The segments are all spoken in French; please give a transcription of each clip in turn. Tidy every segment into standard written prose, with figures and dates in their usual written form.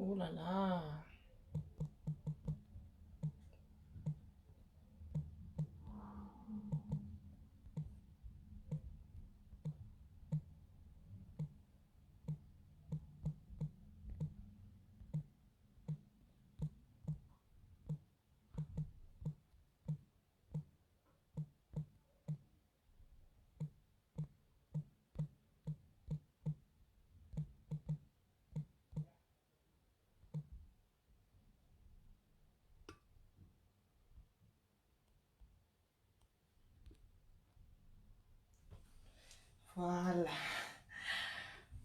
Oh là là. Voilà.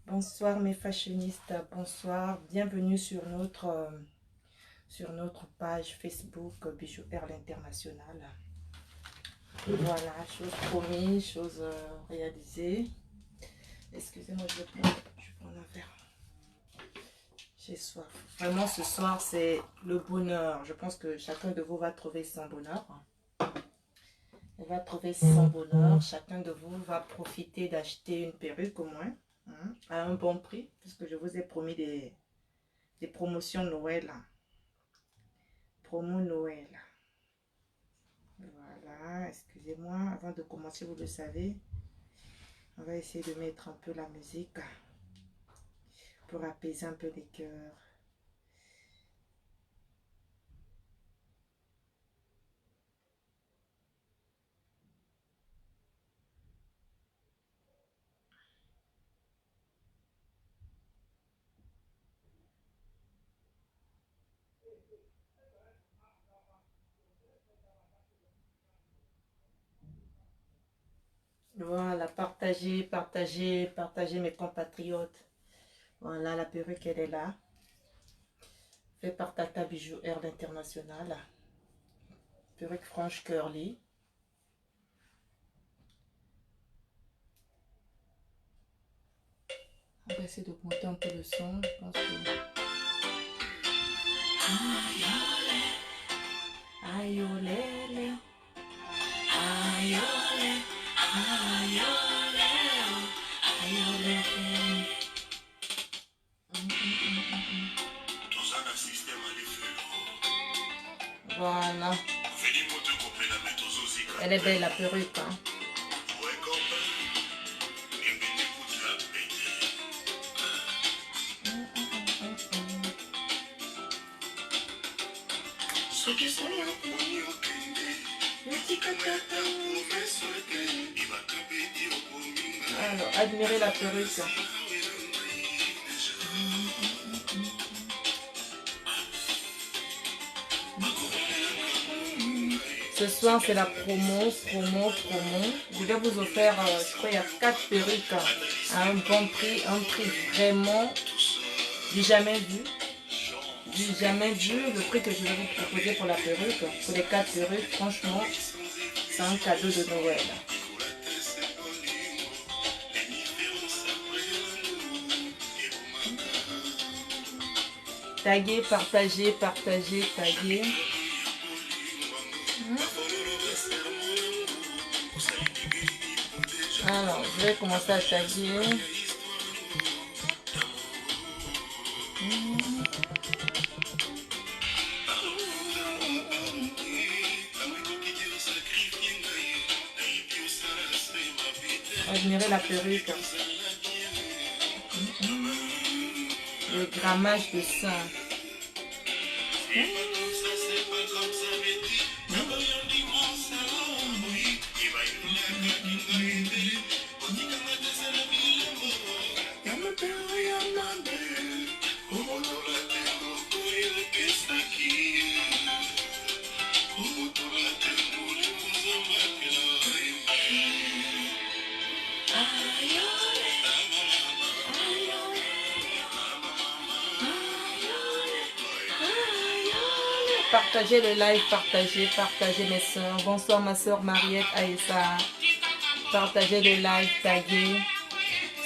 Bonsoir mes fashionistes, bonsoir. Bienvenue sur notre page Facebook Bijoux Perles International. Voilà, chose promise, chose réalisée. Excusez-moi, je vais prendre un verre. J'ai soif. Vraiment, ce soir, c'est le bonheur. Je pense que chacun de vous va trouver son bonheur. Elle va trouver son bonheur. Chacun de vous va profiter d'acheter une perruque au moins, hein, à un bon prix, puisque je vous ai promis des promotions Noël. Promo Noël. Voilà, excusez-moi, avant de commencer, vous le savez, on va essayer de mettre un peu la musique pour apaiser un peu les cœurs. Voilà, partagez, partagez, partagez mes compatriotes. Voilà, la perruque, elle est là. Fait par Tata Bijoux Perles International. Perruque franche curly. On va essayer d'augmenter un peu le son. Je pense que... Aïe, olé, aïe, olé, aïe, olé, aïe, olé. Voilà. Elle est belle la perruque. Hein. Alors, admirez la perruque. Ce soir, c'est la promo. Je vais vous offrir, je crois, il y a 4 perruques à un bon prix. Un prix vraiment du jamais vu. Du jamais vu. Le prix que je vais vous proposer pour la perruque, pour les 4 perruques, franchement, c'est un cadeau de Noël. Taguez, partagez, partagez, taguez. Alors, je vais commencer à taguer. Admirez la perruque. Le grammage de ça. Partagez le live, partagez mes soeurs. Bonsoir ma soeur Mariette Aïssa. Partagez le live, taguez.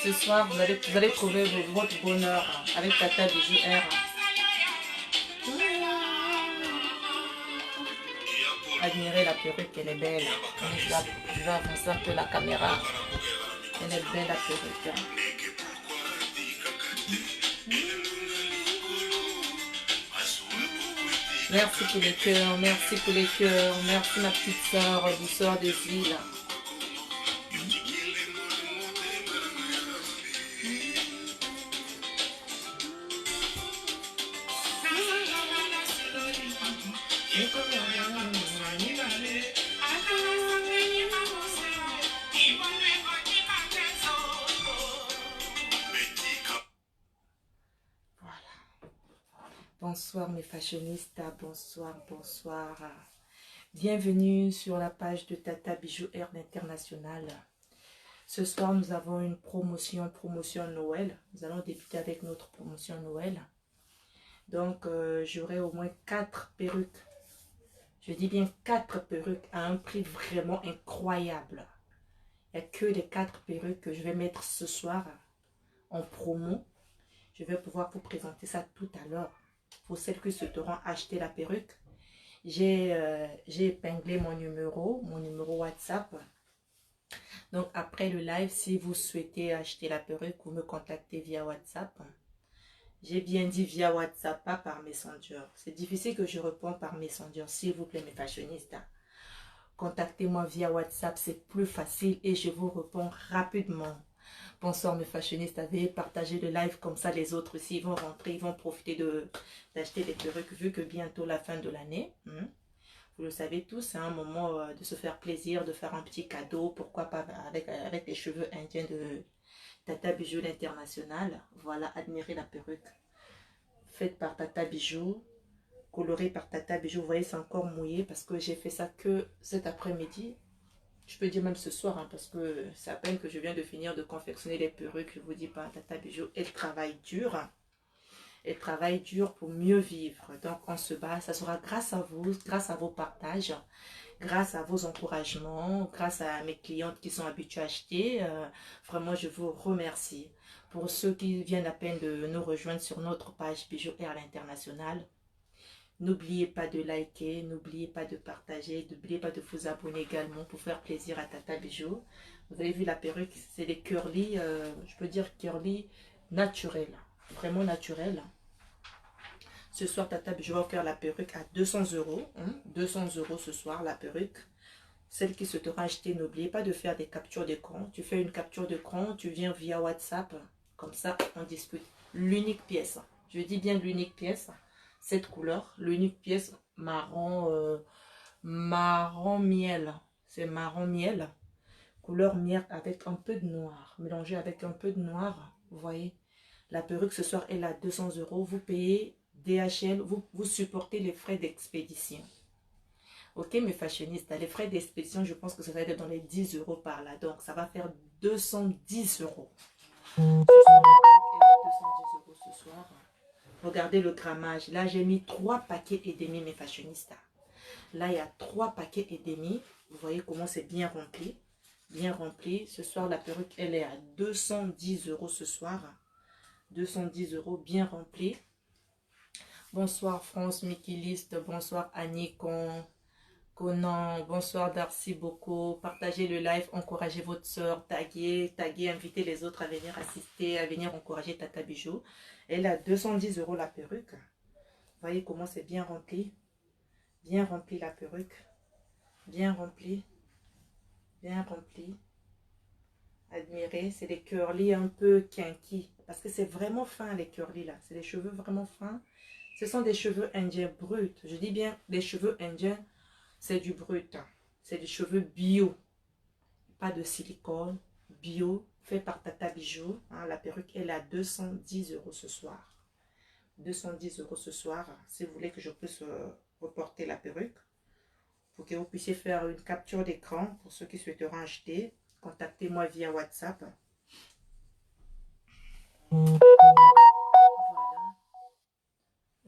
Ce soir, vous allez trouver votre bonheur avec Tata Bijoux R. Admirez la perruque, elle est belle. Je vais avancer un peu la caméra. Elle est belle la perruque. Merci pour les cœurs, merci pour les cœurs. Merci ma petite soeur, douceur des îles. Bonsoir mes fashionistas, bonsoir, bonsoir. Bienvenue sur la page de Tata Bijou Air International. Ce soir, nous avons une promotion Noël. Nous allons débuter avec notre promotion Noël. Donc, j'aurai au moins 4 perruques. Je dis bien 4 perruques à un prix vraiment incroyable. Il n'y a que les 4 perruques que je vais mettre ce soir en promo. Je vais pouvoir vous présenter ça tout à l'heure. Pour celles qui souhaiteront acheter la perruque, j'ai épinglé mon numéro WhatsApp. Donc après le live, si vous souhaitez acheter la perruque, vous me contactez via WhatsApp. J'ai bien dit via WhatsApp, pas par Messenger. C'est difficile que je réponds par Messenger. S'il vous plaît, mes fashionistes, contactez-moi via WhatsApp, c'est plus facile et je vous réponds rapidement. Bonsoir mes fashionistes, avez partagé le live comme ça, les autres aussi ils vont rentrer, ils vont profiter d'acheter des perruques vu que bientôt la fin de l'année. Vous le savez tous, c'est un moment de se faire plaisir, de faire un petit cadeau, pourquoi pas avec les cheveux indiens de Tata Bijou l'International. Voilà, admirez la perruque. Faite par Tata Bijou, colorée par Tata Bijou. Vous voyez, c'est encore mouillé parce que j'ai fait ça que cet après-midi. Je peux dire même ce soir, hein, parce que c'est à peine que je viens de finir de confectionner les perruques. Je vous dis pas, Tata Bijou, elle travaille dur. Elle travaille dur pour mieux vivre. Donc, on se bat. Ça sera grâce à vous, grâce à vos partages, grâce à vos encouragements, grâce à mes clientes qui sont habituées à acheter. Vraiment, je vous remercie. Pour ceux qui viennent à peine de nous rejoindre sur notre page Bijou Air International, n'oubliez pas de liker, n'oubliez pas de partager, n'oubliez pas de vous abonner également pour faire plaisir à Tata Bijou. Vous avez vu la perruque, c'est des curly, je peux dire curly naturel, vraiment naturel. Ce soir, Tata Bijou va offrir la perruque à 200 €. 200 € ce soir, la perruque. Celle qui se t'aura acheté, n'oubliez pas de faire des captures d'écran. Tu fais une capture d'écran, tu viens via WhatsApp. Comme ça, on discute. L'unique pièce, je dis bien l'unique pièce, cette couleur, l'unique pièce marron, marron miel. C'est marron miel. Couleur miel avec un peu de noir. Mélangé avec un peu de noir. Vous voyez, la perruque ce soir, elle est à 200 €. Vous payez DHL, vous supportez les frais d'expédition. Ok, mes fashionistes, les frais d'expédition, je pense que ça va être dans les 10 € par là. Donc, ça va faire 210 €. Ce soir, la perruque est à 210 € ce soir. Regardez le grammage. Là, j'ai mis 3 paquets et demi, mes fashionistas. Là, il y a 3 paquets et demi. Vous voyez comment c'est bien rempli. Bien rempli. Ce soir, la perruque, elle est à 210 € ce soir. 210 €, bien rempli. Bonsoir France Mikiliste, bonsoir Annie Conan, bonsoir Darcy Boko. Partagez le live, encouragez votre soeur, taguez, invitez les autres à venir assister, à venir encourager Tata Bijou. Elle a 210 € la perruque. Vous voyez comment c'est bien rempli. Bien rempli la perruque. Bien rempli. Bien rempli. Admirez, c'est des curly un peu kinky. Parce que c'est vraiment fin les curly là. C'est des cheveux vraiment fins. Ce sont des cheveux indiens bruts. Je dis bien des cheveux indiens, c'est du brut. C'est des cheveux bio. Pas de silicone. Bio. Fait par Tata Bijou. La perruque, elle est à 210 € ce soir. 210 € ce soir. Si vous voulez que je puisse reporter la perruque. Pour que vous puissiez faire une capture d'écran. Pour ceux qui souhaiteront acheter. Contactez-moi via WhatsApp. Voilà.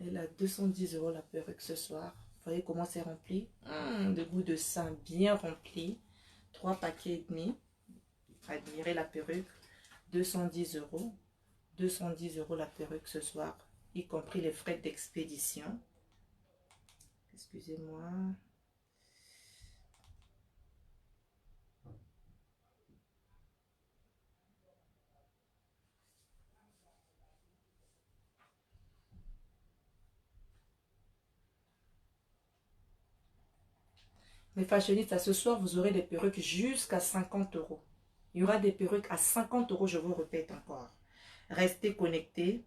Elle a 210 € la perruque ce soir. Vous voyez comment c'est rempli. De goût de sein bien rempli. 3 paquets et demi. Admirez la perruque. 210 €. 210 € la perruque ce soir. Y compris les frais d'expédition. Excusez-moi. mes fashionistes, ce soir, vous aurez des perruques jusqu'à 50 euros. Il y aura des perruques à 50 euros, je vous répète encore. Restez connectés.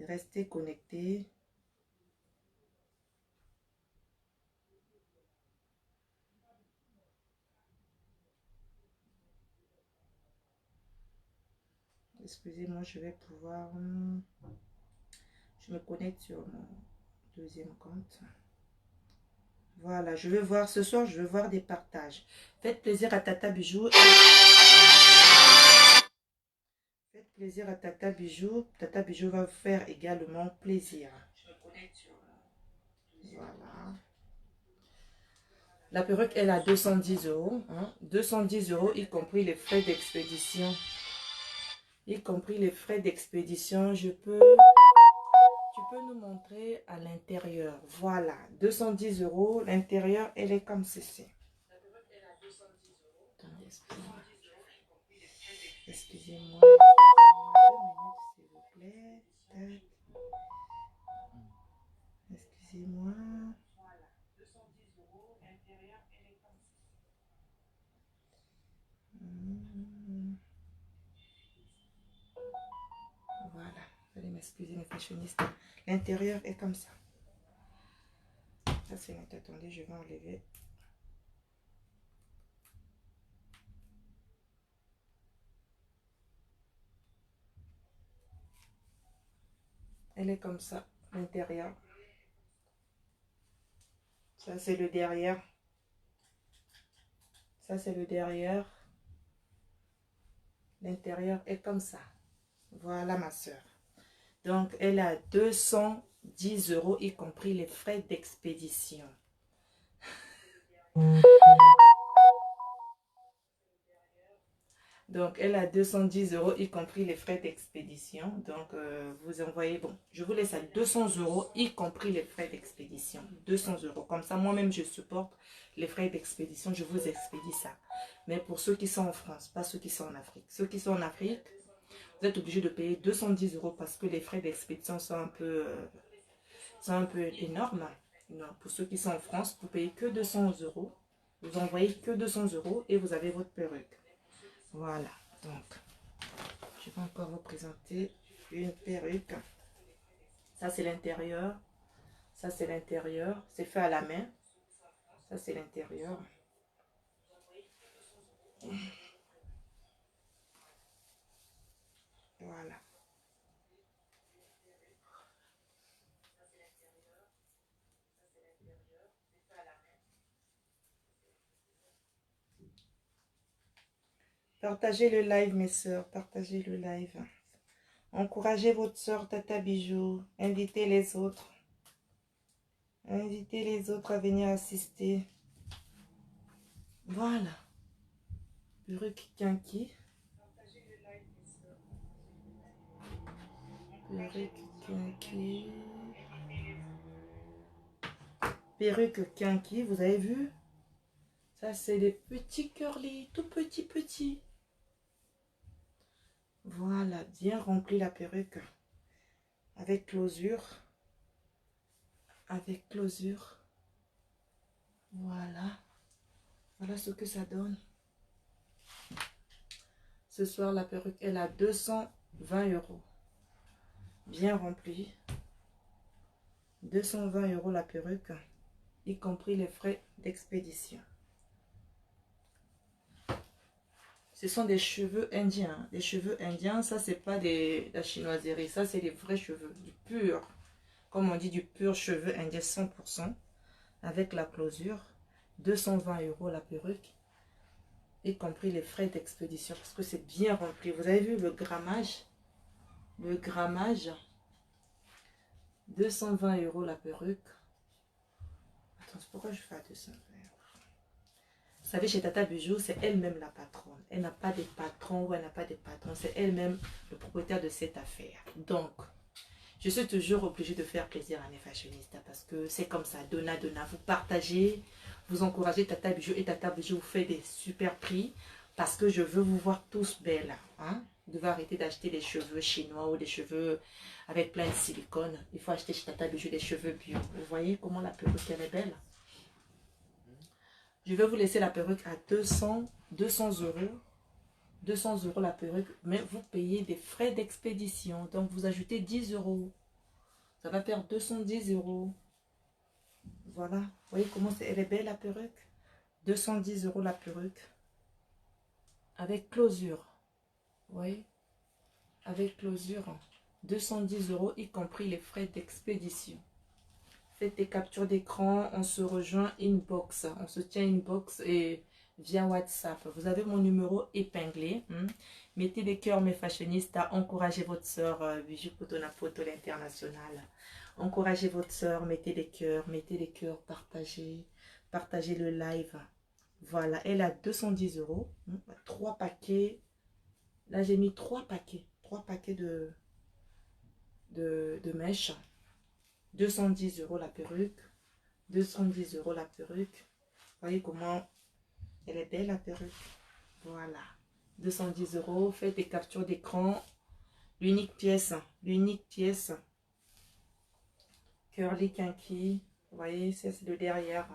Restez connectés. Excusez-moi, je vais pouvoir... Je me connecte sur mon deuxième compte. Voilà, je vais voir, ce soir, je vais voir des partages. Faites plaisir à Tata Bijou. Faites plaisir à Tata Bijou. Tata Bijou va vous faire également plaisir. Je me connecte sur... Voilà. La perruque, elle a 210 euros. Hein? 210 euros, y compris les frais d'expédition. Y compris les frais d'expédition, tu peux nous montrer à l'intérieur. Voilà, 210 euros. L'intérieur, elle est comme ceci. Attendez, excusez-moi. 2 minutes, s'il vous plaît. Excusez-moi. Voilà, 210 euros. L'intérieur, elle est comme ceci. Voilà, allez m'excuser mes fashionistes. L'intérieur est comme ça. Ça c'est net. Attendez, je vais enlever. Elle est comme ça, l'intérieur. Ça c'est le derrière. Ça c'est le derrière. L'intérieur est comme ça. Voilà ma soeur. Donc elle a 210 euros, y compris les frais d'expédition. Donc, elle a 210 euros, y compris les frais d'expédition. Donc, vous envoyez, bon, je vous laisse à 200 euros, y compris les frais d'expédition. 200 euros. Comme ça, moi-même, je supporte les frais d'expédition. Je vous expédie ça. Mais pour ceux qui sont en France, pas ceux qui sont en Afrique. Ceux qui sont en Afrique, vous êtes obligés de payer 210 euros parce que les frais d'expédition sont un peu énormes. Non, pour ceux qui sont en France, vous payez que 200 euros. Vous envoyez que 200 euros et vous avez votre perruque. Voilà, donc, je vais encore vous présenter une perruque. Ça, c'est l'intérieur. Ça, c'est l'intérieur. C'est fait à la main. Ça, c'est l'intérieur. Voilà. Partagez le live, mes soeurs. Partagez le live. Encouragez votre soeur Tata Bijou. Invitez les autres. Invitez les autres à venir assister. Voilà. Perruque Kinky. Perruque Kinky. Perruque Kinky, vous avez vu? Ça, c'est des petits curly, tout petits. Voilà, bien rempli la perruque. Avec closure. Avec closure. Voilà. Voilà ce que ça donne. Ce soir, la perruque, elle a 220 euros. Bien remplie. 220 euros la perruque, y compris les frais d'expédition. Ce sont des cheveux indiens. Des cheveux indiens, ça, c'est pas la chinoiserie. Ça, c'est des vrais cheveux. Du pur. Comme on dit, du pur cheveu indien 100%. Avec la closure. 220 euros la perruque. Y compris les frais d'expédition. Parce que c'est bien rempli. Vous avez vu le grammage? Le grammage. 220 euros la perruque. Attends, pourquoi je fais à 220 euros? Vous savez, chez Tata Bijou, c'est elle-même la patronne. Elle n'a pas de patron ou elle n'a pas de patron. C'est elle-même le propriétaire de cette affaire. Donc, je suis toujours obligée de faire plaisir à mes fashionistas parce que c'est comme ça, donna. Vous partagez, vous encouragez Tata Bijou et Tata Bijou vous fait des super prix parce que je veux vous voir tous belles. Hein? Vous devez arrêter d'acheter des cheveux chinois ou des cheveux avec plein de silicone. Il faut acheter chez Tata Bijou des cheveux bio. Vous voyez comment la perruque elle est belle? Je vais vous laisser la perruque à 200 euros. 200 euros la perruque, mais vous payez des frais d'expédition. Donc, vous ajoutez 10 euros. Ça va faire 210 euros. Voilà. Vous voyez comment elle est belle la perruque? 210 euros la perruque. Avec closure. Vous voyez? Avec closure. 210 euros, y compris les frais d'expédition. Faites des captures d'écran. On se rejoint inbox. On se tient inbox et via WhatsApp. Vous avez mon numéro épinglé. Mettez des cœurs, mes fashionistas. Encouragez votre soeur Bijou Cotonapoto l'international. Encouragez votre soeur. Mettez des cœurs. Mettez des cœurs. Partagez. Partagez le live. Voilà. Elle a 210 euros. 3 paquets. Là, j'ai mis 3 paquets. 3 paquets de mèches. 210 euros la perruque. 210 euros la perruque. Voyez comment elle est belle la perruque. Voilà. 210 euros. Faites des captures d'écran. L'unique pièce. L'unique pièce. Curly Kinky. Vous voyez, ça c'est le derrière.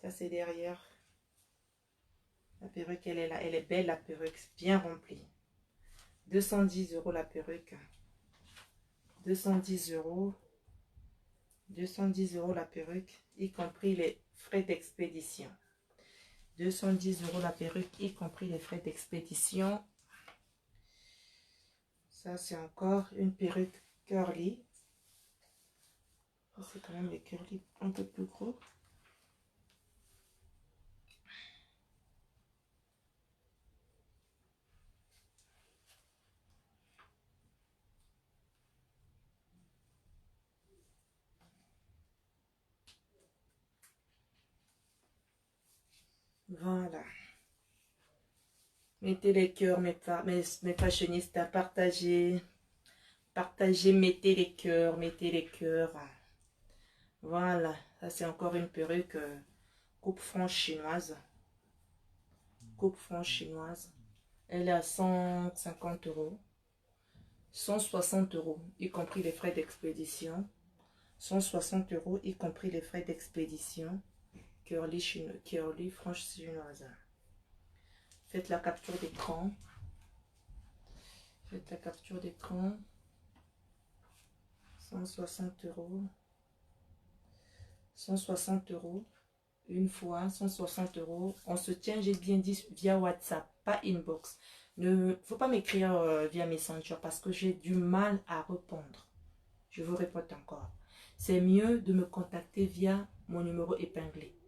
Ça c'est derrière. La perruque, elle est là. Elle est belle la perruque. Bien remplie. 210 euros la perruque. 210 euros. 210 euros la perruque, y compris les frais d'expédition. 210 euros la perruque, y compris les frais d'expédition. Ça, c'est encore une perruque curly. C'est quand même les curly un peu plus gros. Voilà. Mettez les cœurs, mes fashionistas, partagez. Partagez, mettez les cœurs, mettez les cœurs. Voilà. Ça, c'est encore une perruque coupe franche chinoise. Coupe franche chinoise. Elle est à 150 euros. 160 euros, y compris les frais d'expédition. 160 euros, y compris les frais d'expédition. Curly franche chinoise. Faites la capture d'écran. Faites la capture d'écran. 160 euros. 160 euros. Une fois, 160 euros. On se tient, j'ai bien dit, via WhatsApp, pas inbox. Ne faut pas m'écrire via Messenger parce que j'ai du mal à répondre. Je vous répète encore. C'est mieux de me contacter via mon numéro épinglé.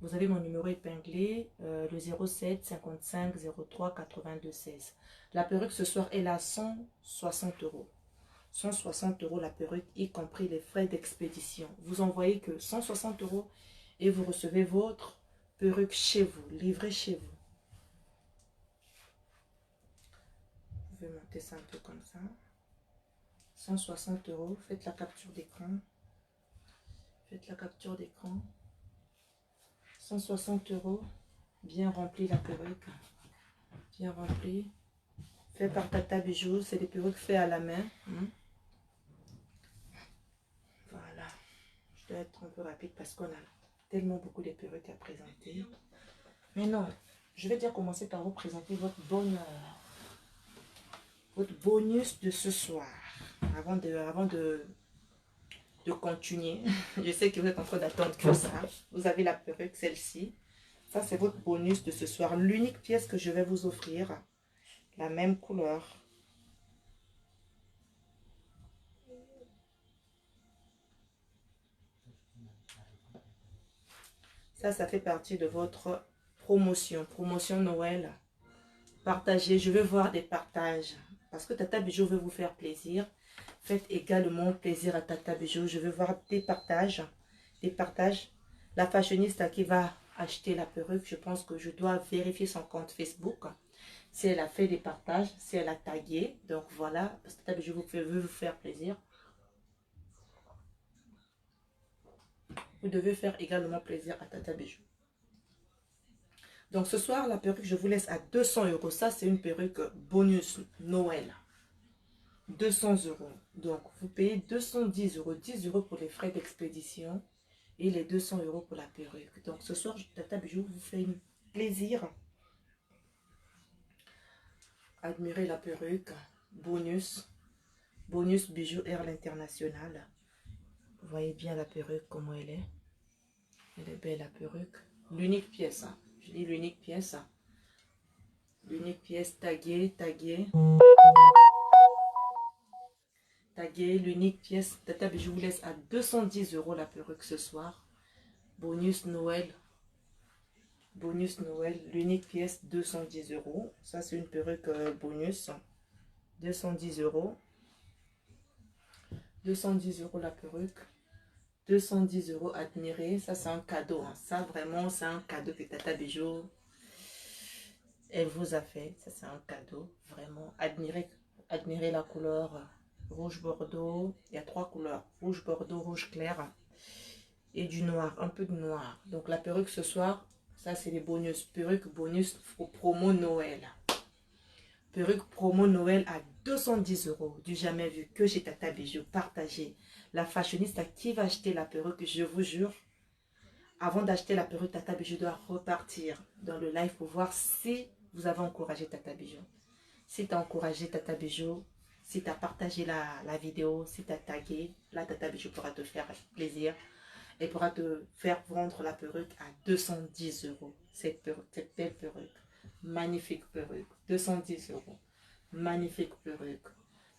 Vous avez mon numéro épinglé, le 07 55 03 82 16. La perruque ce soir est à 160 euros. 160 euros la perruque, y compris les frais d'expédition. Vous envoyez que 160 euros et vous recevez votre perruque chez vous, livrée chez vous. Vous pouvez monter ça un peu comme ça. 160 euros. Faites la capture d'écran. Faites la capture d'écran. 160 euros. Bien rempli la perruque. Bien rempli. Fait par Tata Bijou. C'est des perruques faites à la main. Voilà. Je dois être un peu rapide parce qu'on a tellement beaucoup de perruques à présenter. Mais non. Je vais déjà commencer par vous présenter votre bonus de ce soir. Avant de continuer. Je sais que vous êtes en train d'attendre que ça. Vous avez la perruque, celle-ci. Ça, c'est votre bonus de ce soir. L'unique pièce que je vais vous offrir. La même couleur. Ça fait partie de votre promotion. Promotion Noël. Partagez. Je veux voir des partages. Parce que Tata Bijou veut vous faire plaisir. Faites également plaisir à Tata Bijou. Je veux voir des partages. Des partages. La fashionista qui va acheter la perruque, je pense que je dois vérifier son compte Facebook. Si elle a fait des partages, si elle a tagué. Donc voilà, parce que Tata Bijou veut vous faire plaisir. Vous devez faire également plaisir à Tata Bijou. Donc ce soir, la perruque, je vous laisse à 200 euros. Ça, c'est une perruque bonus Noël. 200 euros. Donc, vous payez 210 euros. 10 euros pour les frais d'expédition. Et les 200 € pour la perruque. Donc ce soir, Tata Bijou vous fait plaisir. Admirez la perruque. Bonus. Bonus Bijou Earl International. Vous voyez bien la perruque, comment elle est. Elle est belle, la perruque. L'unique pièce. Hein. Je dis l'unique pièce. Hein. L'unique pièce taguée, taguée. Taguée, l'unique pièce. Tata Bijou vous laisse à 210 € la perruque ce soir. Bonus Noël. Bonus Noël. L'unique pièce, 210 €. Ça, c'est une perruque bonus. 210 €. 210 € la perruque. 210 € admiré. Ça, c'est un cadeau. Hein. Ça, vraiment, c'est un cadeau que Tata Bijou, elle vous a fait. Ça, c'est un cadeau. Vraiment. Admirez la couleur rouge bordeaux. Il y a 3 couleurs. Rouge bordeaux, rouge clair. Et du noir. Un peu de noir. Donc, la perruque ce soir, ça, c'est les bonus. Perruque bonus promo Noël. Perruque promo Noël à 210 €. Du jamais vu que chez Tata Bijou. Partagez. La fashioniste à qui va acheter la perruque, je vous jure, avant d'acheter la perruque, Tata Bijou doit repartir dans le live pour voir si vous avez encouragé Tata Bijou. Si tu as encouragé Tata Bijou, si tu as partagé la vidéo, si tu as tagué, là Tata Bijou pourra te faire plaisir et pourra te faire vendre la perruque à 210 €. Cette belle perruque. Magnifique perruque. 210 €. Magnifique perruque.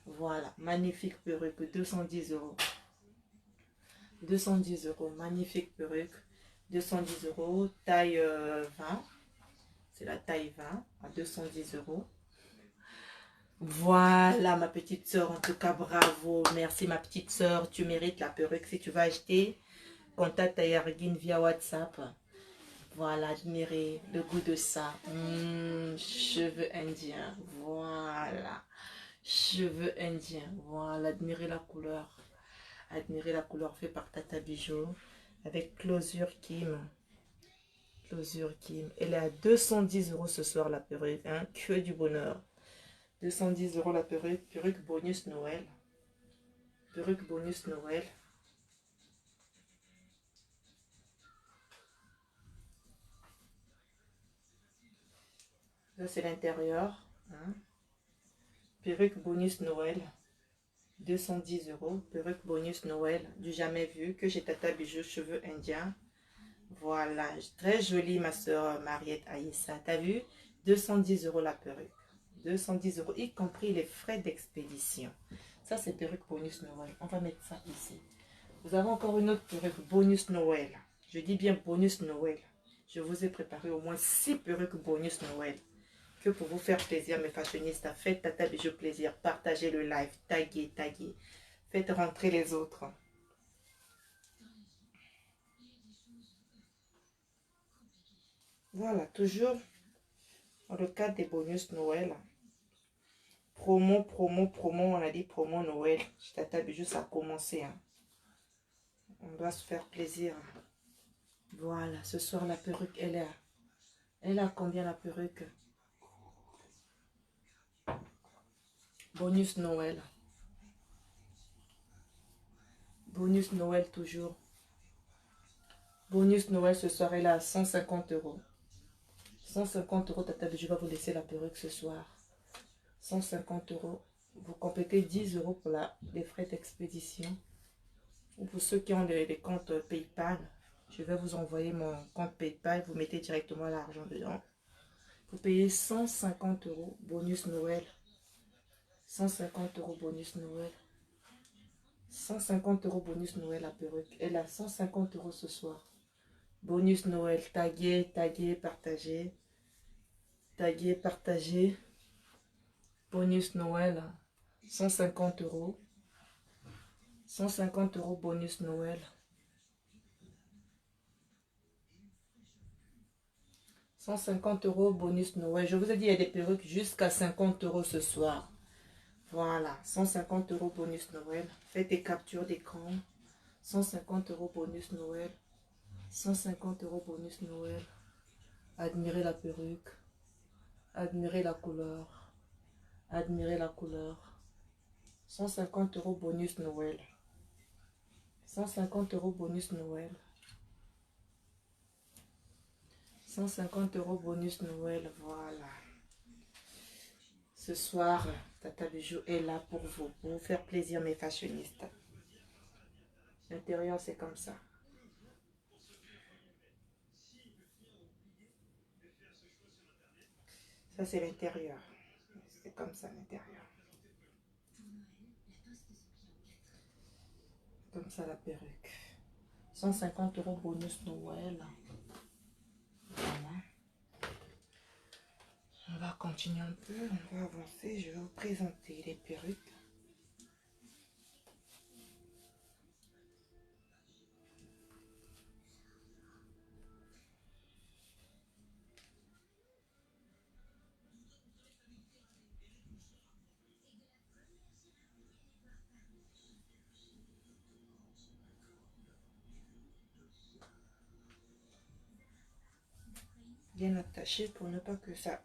Voilà. Magnifique perruque. 210 €. 210 €. Magnifique perruque. 210 €. Taille 20. C'est la taille 20 à 210 €. Voilà ma petite soeur. En tout cas, bravo. Merci ma petite soeur. Tu mérites la perruque. Si tu vas acheter, contacte Yargin via WhatsApp. Voilà, admirez le goût de ça. Cheveux indiens. Voilà. Cheveux indiens. Voilà, admirez la couleur. Admirez la couleur faite par Tata Bijou. Avec Closure Kim. Closure Kim. Elle est à 210 € ce soir la perruque. Hein? Que du bonheur. 210 € la perruque. Perruque bonus Noël. Perruque bonus Noël. Ça, c'est l'intérieur. Hein? Perruque bonus Noël. 210 €. Perruque bonus Noël. Du jamais vu. Que chez Tata Bijou. Cheveux indiens. Voilà. Très jolie, ma soeur Mariette Aïssa. T'as vu? 210 € la perruque. 210 €, y compris les frais d'expédition. Ça, c'est perruque bonus Noël. On va mettre ça ici. Vous avez encore une autre perruque bonus Noël. Je dis bien bonus Noël. Je vous ai préparé au moins 6 perruques bonus Noël. Que pour vous faire plaisir, mes fashionistas. Faites Tata Bijou plaisir. Partagez le live. Taguez, taguez. Faites rentrer les autres. Voilà, toujours dans le cadre des bonus Noël. Promo, promo, promo. On a dit promo Noël. Tata Bijou, ça a commencé. Hein. On doit se faire plaisir. Voilà, ce soir, la perruque, elle a combien la perruque? Bonus Noël. Bonus Noël toujours. Bonus Noël ce soir, elle est à 150 €. 150 €, Tata Bijou va vous laisser la perruque ce soir. 150 €. Vous complétez 10 € pour les frais d'expédition. Ou pour ceux qui ont des comptes PayPal, je vais vous envoyer mon compte PayPal. Vous mettez directement l'argent dedans. Vous payez 150 € bonus Noël. 150 € bonus Noël. 150 € bonus Noël la perruque. Elle a 150 € ce soir. Bonus Noël. Taguez, taguez, partagez. Taguez, partagez. Bonus Noël. 150 €. 150 € bonus Noël. 150 € bonus Noël. Je vous ai dit, il y a des perruques jusqu'à 50 € ce soir. Voilà, 150 € bonus Noël. Faites des captures d'écran. 150 € bonus Noël. 150 € bonus Noël. Admirez la perruque. Admirez la couleur. Admirez la couleur. 150 € bonus Noël. 150 € bonus Noël. 150 € bonus Noël, voilà. Ce soir, Tata Bijou est là pour vous faire plaisir, mes fashionistes. L'intérieur, c'est comme ça. Ça, c'est l'intérieur. C'est comme ça, l'intérieur. Comme ça, la perruque. 150 € bonus Noël. Voilà. On va continuer un peu, on va avancer. Je vais vous présenter les perruques. Bien attaché pour ne pas que ça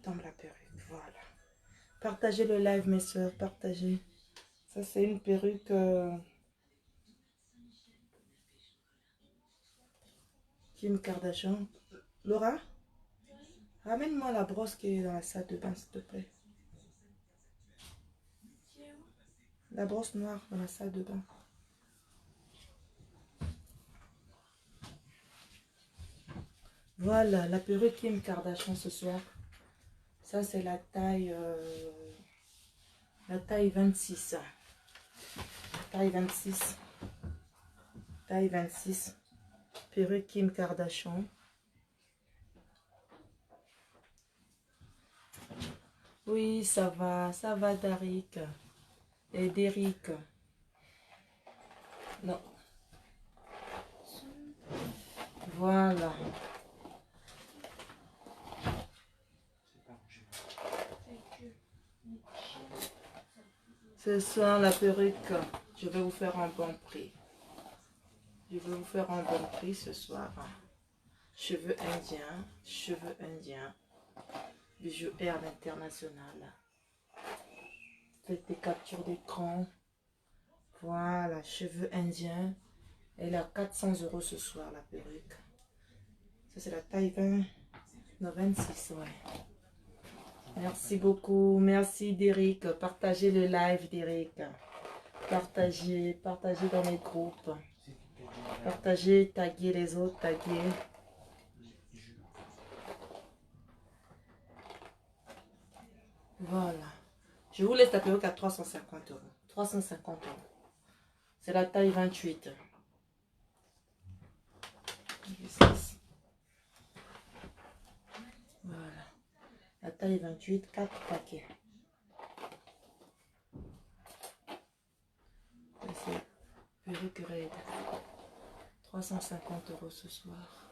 tombe la perruque. Voilà. Partagez le live, mes soeurs, partagez. Ça, c'est une perruque Kim Kardashian. Laura, ramène-moi la brosse qui est dans la salle de bain, s'il te plaît. La brosse noire dans la salle de bain. Voilà, la perruque Kim Kardashian ce soir. Ça, c'est la taille 26. Taille 26. Taille 26. Perruque Kim Kardashian. Oui, ça va, Darik. Et Derrick. Non. Voilà. Ce soir, la perruque, je vais vous faire un bon prix. Je vais vous faire un bon prix ce soir. Cheveux indiens. Bijou Air International. Faites des captures d'écran. Voilà, cheveux indiens. Elle a 400 € ce soir, la perruque. Ça, c'est la taille 20. Non, 26, ouais. Merci beaucoup. Merci, Derrick. Partagez le live, Derrick. Partagez dans les groupes. Partagez, taguez les autres, taguez. Voilà. Je vous laisse la perruque à 350 €. 350 €. C'est la taille 28. Voilà. La taille 28, 4 paquets. C'est perruque raide. 350 € ce soir.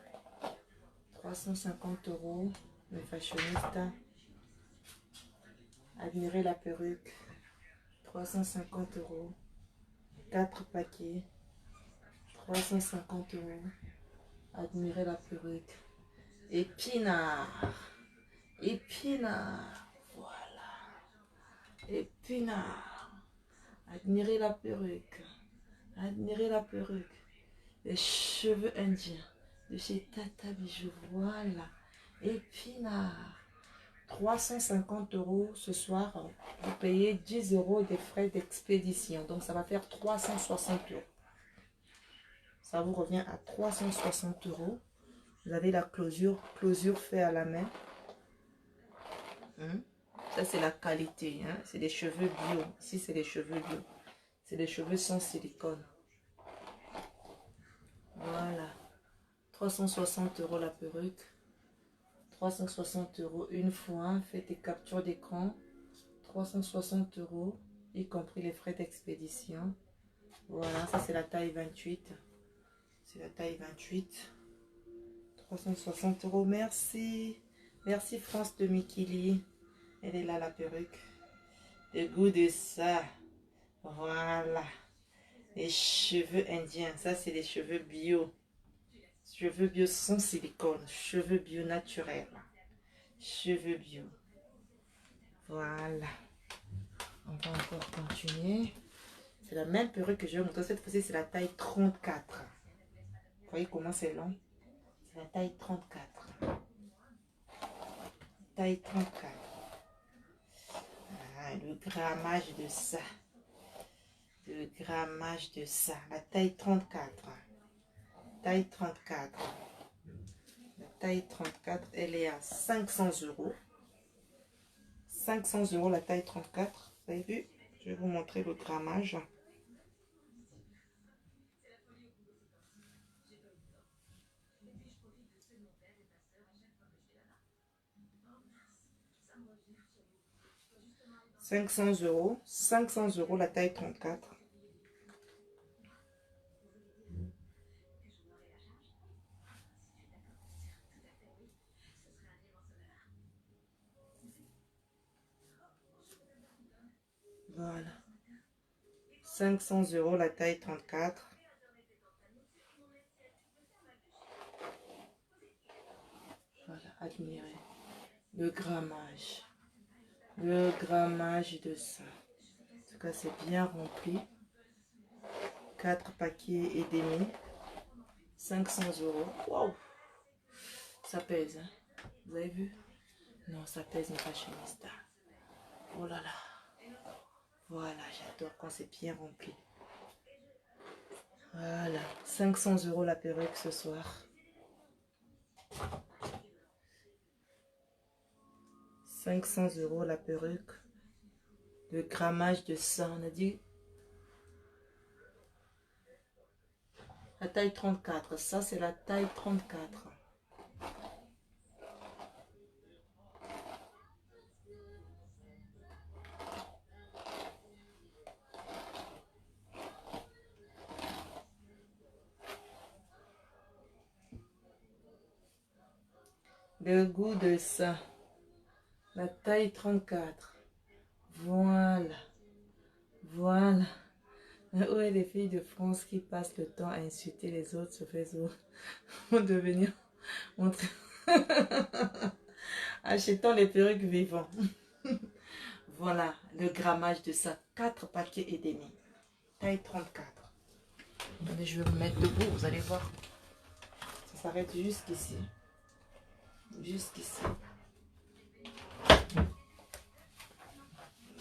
350 €. Les fashionistes. Admirez la perruque. 350 €. 4 paquets. 350 €. Admirez la perruque. Épinard. Épinard. Voilà. Épinard. Admirez la perruque. Admirez la perruque. Les cheveux indiens de chez Tata Bijou. Voilà. Épinard. 350 € ce soir. Vous payez 10 € des frais d'expédition. Donc ça va faire 360 €. Ça vous revient à 360 €. Vous avez la closure fait à la main. Ça, c'est la qualité. Hein? C'est des cheveux bio. Ici, c'est des cheveux bio. C'est des cheveux sans silicone. Voilà. 360 € la perruque. 360 € une fois. Faites des captures d'écran. 360 €, y compris les frais d'expédition. Voilà, ça c'est la taille 28. C'est la taille 28. 360 €. Merci. Merci France de Mikili. Elle est là, la perruque. Le goût de ça. Voilà. Les cheveux indiens. Ça, c'est des cheveux bio. Cheveux bio sans silicone. Cheveux bio naturels. Cheveux bio. Voilà. On va encore continuer. C'est la même perruque que je vais montrer. Cette fois-ci, c'est la taille 34. Vous voyez comment c'est long? C'est la taille 34. Taille 34. Ah, le grammage de ça. Le grammage de ça. La taille 34. Taille 34. La taille 34, elle est à 500 €. 500 € la taille 34. Vous avez vu? Je vais vous montrer le grammage. $500 la taille 34. Voilà. 500 € la taille 34. Voilà, admirez le grammage. Le grammage de ça. En tout cas, c'est bien rempli. 4 paquets et demi. 500 €. Waouh! Ça pèse, hein? Vous avez vu? Non, ça pèse, mais pas chez Mista. Oh là là. Voilà, j'adore quand c'est bien rempli. Voilà, 500 € la perruque ce soir. 500 € la perruque. Le grammage de ça, on a dit. La taille 34, ça c'est la taille 34. Le goût de ça. La taille 34. Voilà. Voilà. Où est les filles de France qui passent le temps à insulter les autres sur Facebook pour devenir montrer. Achetons les perruques vivants. Voilà le grammage de ça. 4 paquets et demi. Taille 34. Attendez, je vais vous mettre debout, vous allez voir. Ça s'arrête jusqu'ici. Jusqu'ici.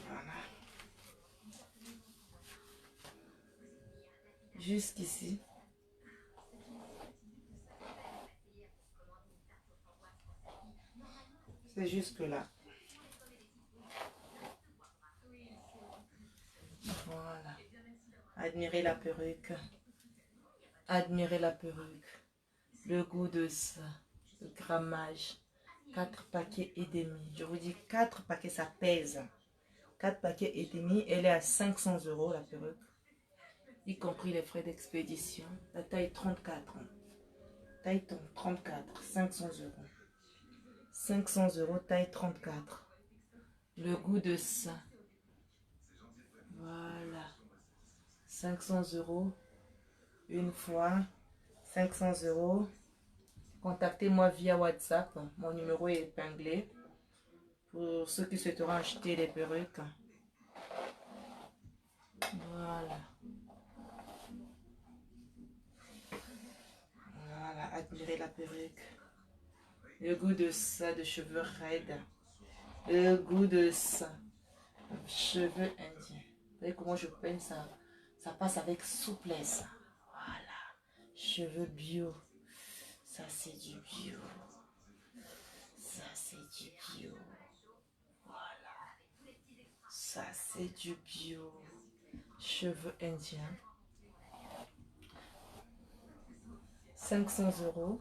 Voilà. Jusqu'ici. C'est jusque là. Voilà. Admirez la perruque. Admirez la perruque. Le goût de ça. Le grammage. 4 paquets et demi. Je vous dis 4 paquets, ça pèse. 4 paquets et demi. Elle est à 500 € la perruque. Y compris les frais d'expédition. La taille 34. Taille 34. 500 €. 500 € taille 34. Le goût de ça. Voilà. 500 € une fois. 500 €. Contactez-moi via WhatsApp. Mon numéro est épinglé. Pour ceux qui souhaiteront acheter les perruques. Voilà. Voilà. Admirez la perruque. Le goût de ça, de cheveux raides. Le goût de ça. Cheveux indiens. Vous voyez comment je peigne ça? Ça passe avec souplesse. Voilà. Cheveux bio. Ça, c'est du bio. Ça, c'est du bio. Voilà. Ça, c'est du bio. Cheveux indiens. 500 €.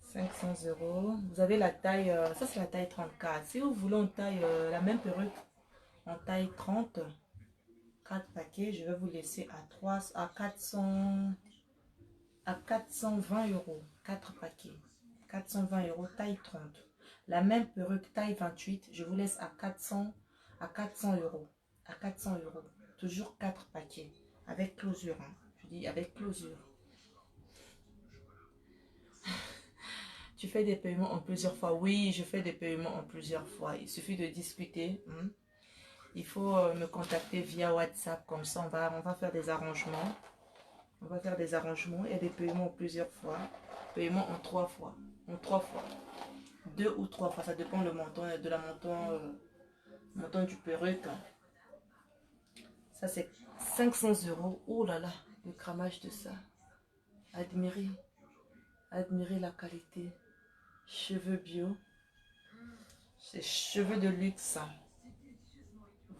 500 €. Vous avez la taille, ça c'est la taille 34. Si vous voulez en taille, la même perruque en taille 30, 4 paquets, je vais vous laisser à 420 €. 4 paquets. 420 € taille 30. La même perruque taille 28, je vous laisse à 400 €. À 400 €. Toujours 4 paquets. Avec closure. Hein. Je dis avec closure. Tu fais des paiements en plusieurs fois. Oui, je fais des paiements en plusieurs fois. Il suffit de discuter. Hein. Il faut me contacter via WhatsApp. Comme ça, on va faire des arrangements. On va faire des arrangements et des paiements en plusieurs fois. Paiement en 3 fois. En 3 fois. 2 ou 3 fois. Ça dépend le montant de la montant du perruque. Ça, c'est 500 €. Oh là là, le cramage de ça. Admirez. Admirez la qualité. Cheveux bio. C'est cheveux de luxe.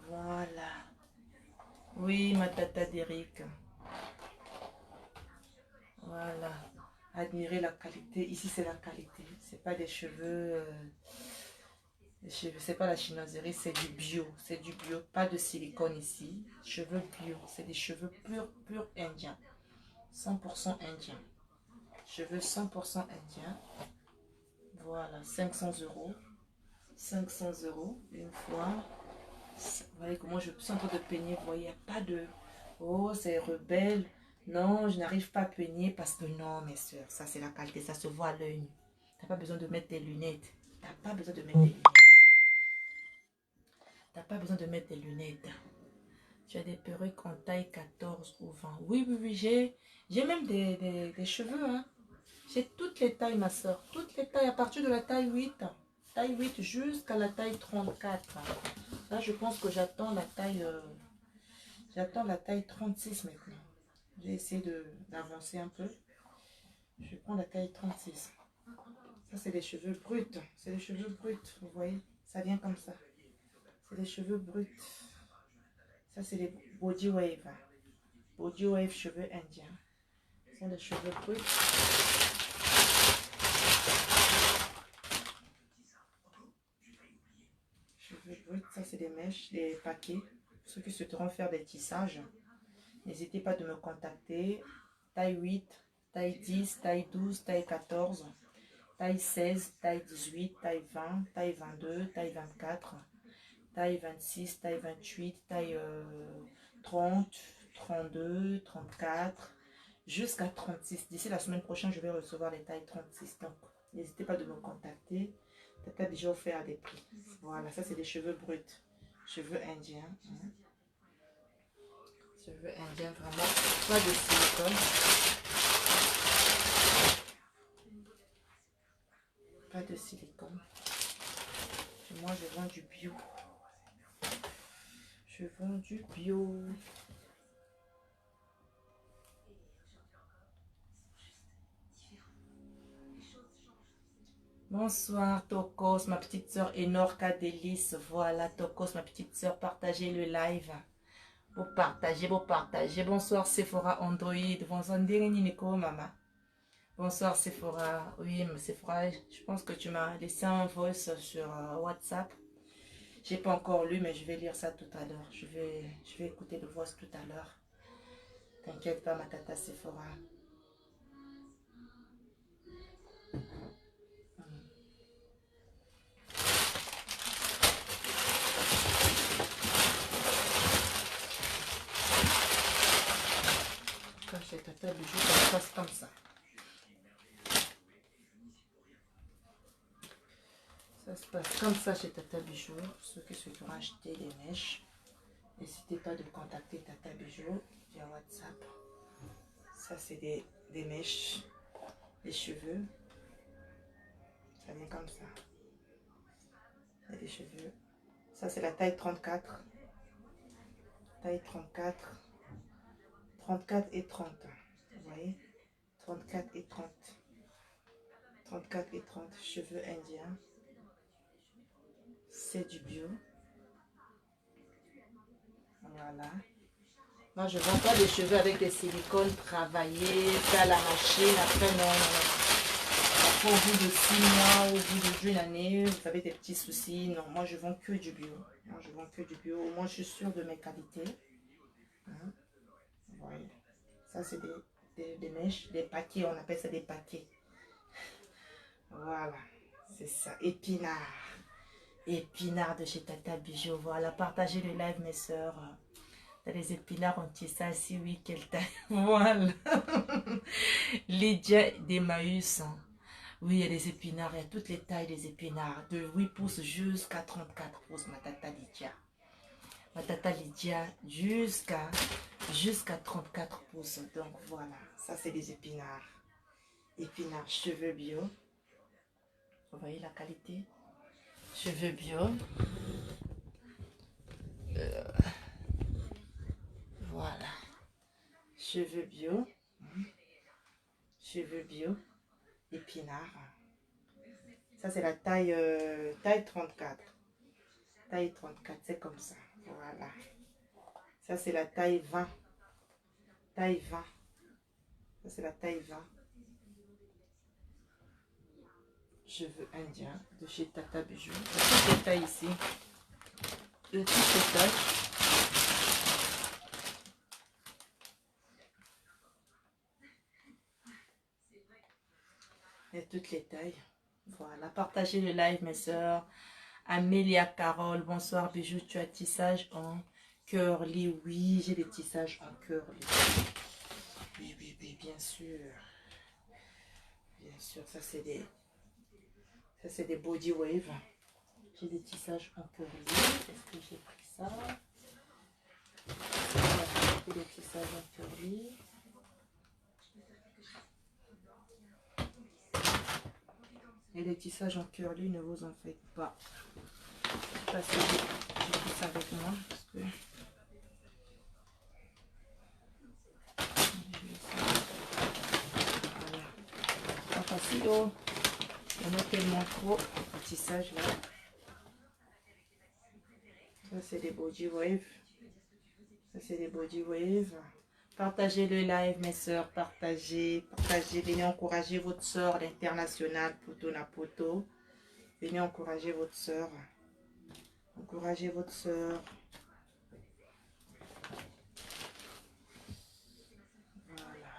Voilà. Oui, ma tata d'Eric. Voilà. Admirez la qualité. Ici, c'est la qualité. C'est pas des cheveux. C'est pas la chinoiserie, c'est du bio. C'est du bio. Pas de silicone ici. Cheveux bio. C'est des cheveux purs indiens. 100% indiens. Cheveux 100% indiens. Voilà. 500 €. 500 € une fois. Vous voyez comment je suis en train de peigner. Vous voyez, il n'y a pas de... Oh, c'est rebelle. Non, je n'arrive pas à peigner parce que non, mes soeurs, ça c'est la qualité, ça se voit à l'œil. Tu n'as pas besoin de mettre tes lunettes. Tu n'as pas besoin de mettre tes lunettes. Tu n'as pas besoin de mettre tes lunettes. Tu as des perruques en taille 14 ou 20. Oui, oui, oui, j'ai même des cheveux. Hein. J'ai toutes les tailles, ma soeur. Toutes les tailles, à partir de la taille 8. Taille 8 jusqu'à la taille 34. Là, je pense que j'attends la taille 36 maintenant. J'ai essayé d'avancer un peu. Je prends la taille 36. Ça, c'est des cheveux bruts. C'est des cheveux bruts, vous voyez. Ça vient comme ça. C'est des cheveux bruts. Ça, c'est les body wave. Body wave, cheveux indiens. Ce sont des cheveux bruts. Cheveux bruts, ça, c'est des mèches, des paquets. Ceux qui souhaiteront faire des tissages, n'hésitez pas de me contacter. Taille 8, taille 10, taille 12, taille 14, taille 16, taille 18, taille 20, taille 22, taille 24, taille 26, taille 28, taille 30, 32, 34, jusqu'à 36. D'ici la semaine prochaine, je vais recevoir les tailles 36. Donc, n'hésitez pas de me contacter. Tata déjà offert à des prix. Voilà, ça c'est des cheveux bruts. Cheveux indiens. Hein. Cheveux indiens, vraiment. Pas de silicone. Pas de silicone. Moi, je vends du bio. Je vends du bio. Bonsoir Tokos, ma petite soeur Enorka Délice. Voilà Tokos, ma petite soeur, partagez le live. Vous partagez. Bonsoir Sephora Android. Bonsoir Nico Mama. Bonsoir Sephora. Oui, Sephora, je pense que tu m'as laissé un voice sur WhatsApp. J'ai pas encore lu, mais je vais lire ça tout à l'heure. Je vais écouter le voice tout à l'heure. T'inquiète pas, ma tata Sephora. Quand chez tata Bijou, ça se passe comme ça. Ça se passe comme ça chez Tata Bijou. Ceux qui souhaiteront acheter des mèches, n'hésitez pas de contacter Tata Bijou via WhatsApp. Ça, c'est des mèches, des cheveux. Ça vient comme ça. Il y a des cheveux. Ça, c'est la taille 34. Taille 34. 34 et 30. Vous voyez? 34 et 30. 34 et 30. Cheveux indiens. C'est du bio. Voilà. Moi, je ne vends pas des cheveux avec des silicones travaillés, fait à la machine. Après, non. Après, au bout de 6 mois, au bout d'une année, vous avez des petits soucis. Non, moi, je vends que du bio. Moi, je vends que du bio. Moi, je suis sûre de mes qualités. Hein? Voilà. Ça, c'est des mèches, des paquets. On appelle ça des paquets. Voilà. C'est ça. Épinard. Épinard de chez Tata Bijou. Voilà. Partagez le live, mes soeurs. T'as les épinards en tissage, si oui, quelle taille. Voilà. Lydia d'Emmaüs. Oui, il y a des épinards, il y a toutes les tailles des épinards. De 8 pouces jusqu'à 34 pouces, ma tata Lydia. ma tata Lydia, jusqu'à 34 pouces. Donc voilà, ça c'est des épinards. Épinards, cheveux bio. Vous voyez la qualité? Cheveux bio. Voilà. Cheveux bio. Cheveux bio. Épinards. Ça c'est la taille, taille 34. Taille 34, c'est comme ça. Voilà. Ça c'est la taille 20. Taille 20. Ça c'est la taille 20. Cheveux indiens de chez Tata Bijou. Toutes les tailles ici. De toutes les tailles. Et toutes les tailles. Voilà. Partagez le live, mes soeurs. Amélia Carole, bonsoir Bijou. Tu as tissage en curly. Oui, j'ai des tissages en curly. Oui, oui, oui, bien sûr. Bien sûr, ça c'est des body wave. J'ai des tissages en curly. Est-ce que j'ai pris ça? J'ai des tissages en curly. Et les tissages en curly, ne vous en faites pas. Parce que j'ai pris ça avec moi. Parce que voilà. Pas facile. Oh. Il y en a tellement trop de tissage là. Ça c'est des body wave. Ça c'est des body wave. Partagez le live, mes soeurs. Partagez. Partagez. Venez encourager votre soeur, l'international Poto na Poto. Venez encourager votre soeur. Encouragez votre soeur. Voilà.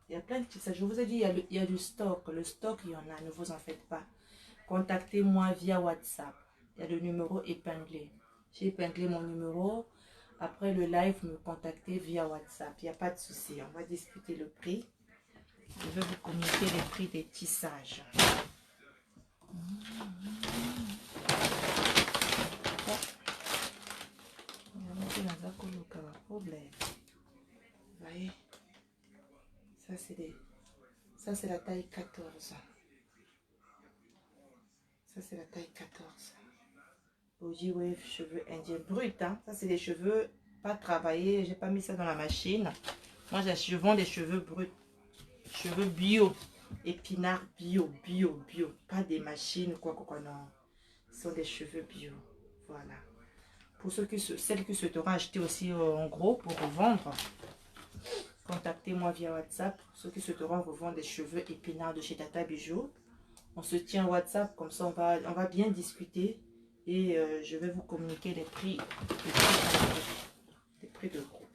Il y a plein de tissages. Je vous ai dit, il y a du stock. Le stock, il y en a. Ne vous en faites pas. Contactez-moi via WhatsApp. Il y a le numéro épinglé. J'ai épinglé mon numéro. Après le live, me contactez via WhatsApp. Il n'y a pas de souci. On va discuter le prix. Je vais vous communiquer les prix des tissages. Vous voyez? Ça, c'est la taille 14. Ça, c'est la taille 14. Body wave, cheveux indiens bruts. Hein? Ça, c'est des cheveux pas travaillés. J'ai pas mis ça dans la machine. Moi, je vends des cheveux bruts. Cheveux bio. Épinards bio, bio, bio. Pas des machines, quoi, non. Ce sont des cheveux bio. Voilà. Pour celles qui souhaiteront acheter aussi en gros pour revendre, contactez-moi via WhatsApp. Ceux qui souhaiteront revendre des cheveux épinards de chez Tata Bijou. On se tient WhatsApp, comme ça on va bien discuter. Et je vais vous communiquer les prix de gros.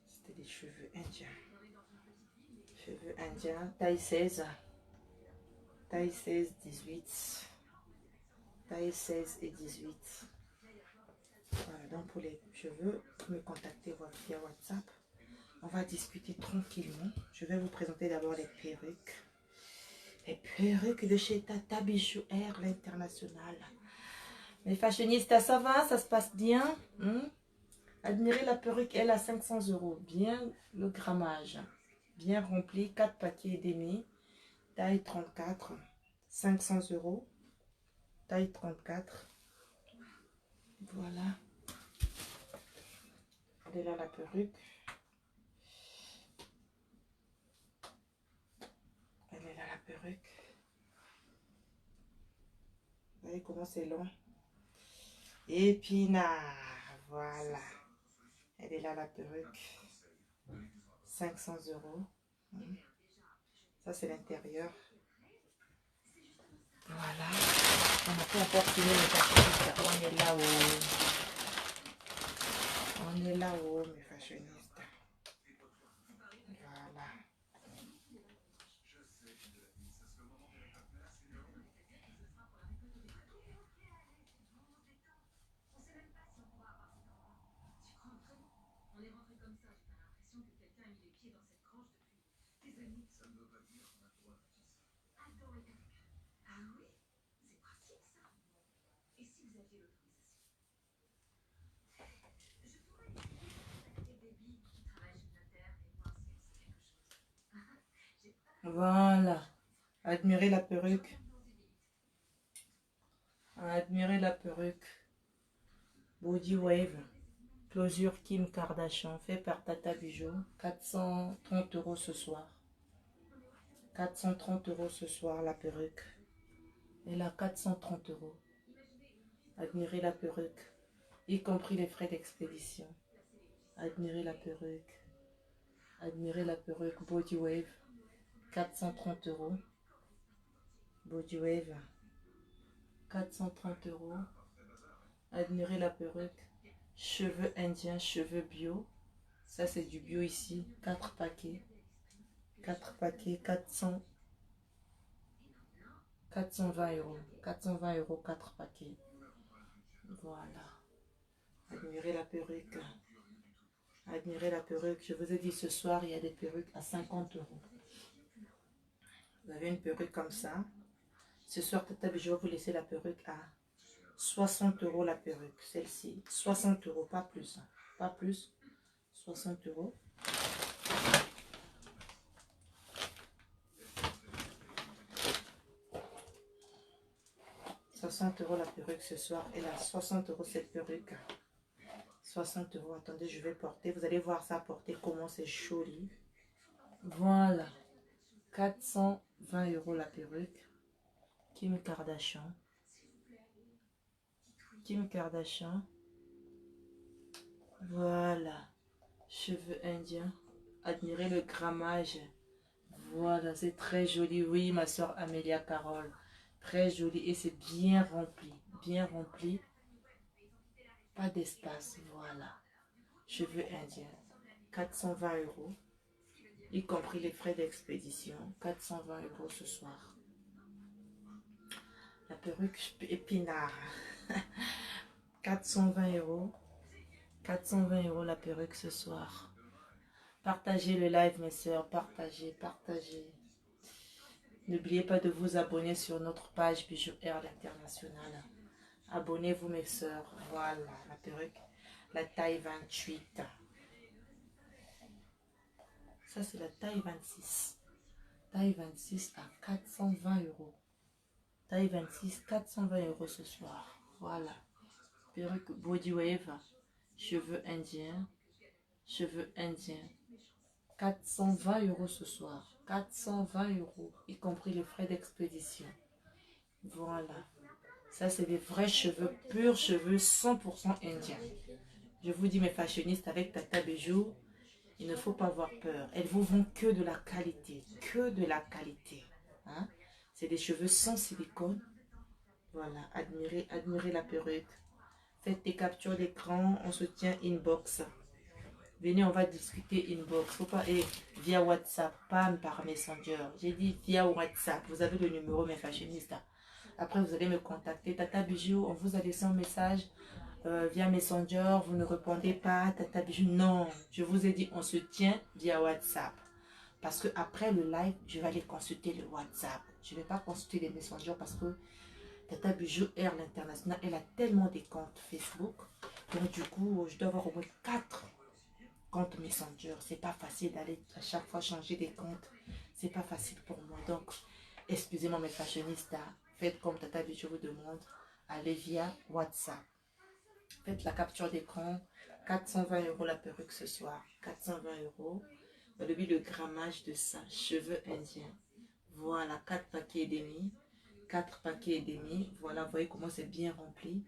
C'était des cheveux indiens. Cheveux indiens, taille 16. Taille 16, 18. Taille 16 et 18. Voilà, donc pour les cheveux, me contactez via WhatsApp. On va discuter tranquillement. Je vais vous présenter d'abord les perruques. Les perruques de chez Tata Bijou Air, l'international. Les fashionistas, ça va? Ça se passe bien? Admirez la perruque, elle à 500 €. Bien le grammage. Bien rempli. 4 paquets et demi. Taille 34. 500 €. Taille 34. Voilà. Elle est là la perruque. Elle est là la perruque. Vous voyez comment c'est long. Épinard. Voilà. Elle est là la perruque. 500 €. Ça c'est l'intérieur. Voilà. On n'a pas encore fini le fashionista. On est là-haut. On est là-haut, mes fashionistas. Voilà. Voilà. Admirez la perruque. Admirez la perruque. Body Wave. Closure Kim Kardashian. Fait par Tata Bijou. 430 € ce soir. 430 € ce soir la perruque. Elle a 430 €. Admirez la perruque. Y compris les frais d'expédition. Admirez la perruque. Admirez la perruque. Body Wave. 430 €. Body Wave. 430 €. Admirez la perruque. Cheveux indiens, cheveux bio. Ça, c'est du bio ici. 4 paquets. 4 paquets, 420 €. 420 €, 4 paquets. Voilà. Admirez la perruque. Admirez la perruque. Je vous ai dit ce soir, il y a des perruques à 50 €. Vous avez une perruque comme ça. Ce soir, Tata Bijou va vous laisser la perruque à 60 € la perruque. Celle-ci, 60 €, pas plus. Pas plus. 60 €. 60 € la perruque ce soir. Elle a 60 € cette perruque. 60 €. Attendez, je vais porter. Vous allez voir ça porter comment c'est joli. Voilà. 420 € la perruque. Kim Kardashian. Kim Kardashian. Voilà. Cheveux indiens. Admirez le grammage. Voilà, c'est très joli. Oui, ma soeur Amélia Carole. Très joli et c'est bien rempli. Bien rempli. Pas d'espace. Voilà. Cheveux indiens. 420 €. Y compris les frais d'expédition. 420 € ce soir. La perruque épinard. 420 €. 420 € la perruque ce soir. Partagez le live, mes soeurs. Partagez, partagez. N'oubliez pas de vous abonner sur notre page Bijou Air International. Abonnez-vous, mes soeurs. Voilà, la perruque. La taille 28. Ça, c'est la taille 26. Taille 26 à 420 €. Taille 26, 420 € ce soir. Voilà. Perruque Body Wave. Cheveux indiens. Cheveux indiens. 420 € ce soir. 420 €, y compris les frais d'expédition. Voilà. Ça, c'est des vrais cheveux, purs cheveux 100% indiens. Je vous dis, mes fashionistes, avec Tata Bijou, il ne faut pas avoir peur. Elle vous vend que de la qualité. Que de la qualité. Hein? C'est des cheveux sans silicone. Voilà. Admirez, admirez la perruque. Faites des captures d'écran. On se tient inbox. Venez, on va discuter inbox. Faut pas, et via WhatsApp, pas par Messenger. J'ai dit via WhatsApp. Vous avez le numéro, mes fashionistes. Après, vous allez me contacter. Tata Bijou, on vous a laissé un message via Messenger. Vous ne répondez pas. Tata Bijou, non. Je vous ai dit, on se tient via WhatsApp. Parce que après le live, je vais aller consulter le WhatsApp. Je ne vais pas consulter les Messenger parce que Tata Bijou Air l'International, elle a tellement des comptes Facebook. Donc, du coup, je dois avoir au moins 4 comptes Messenger. C'est pas facile d'aller à chaque fois changer des comptes. C'est pas facile pour moi. Donc, excusez-moi mes fashionistes. Faites comme Tata Bijou vous demande. Allez via WhatsApp. Faites la capture d'écran. 420 € la perruque ce soir. 420 €. Le grammage de ça. Cheveux indiens. Voilà, 4 paquets et demi. 4 paquets et demi. Voilà, vous voyez comment c'est bien rempli.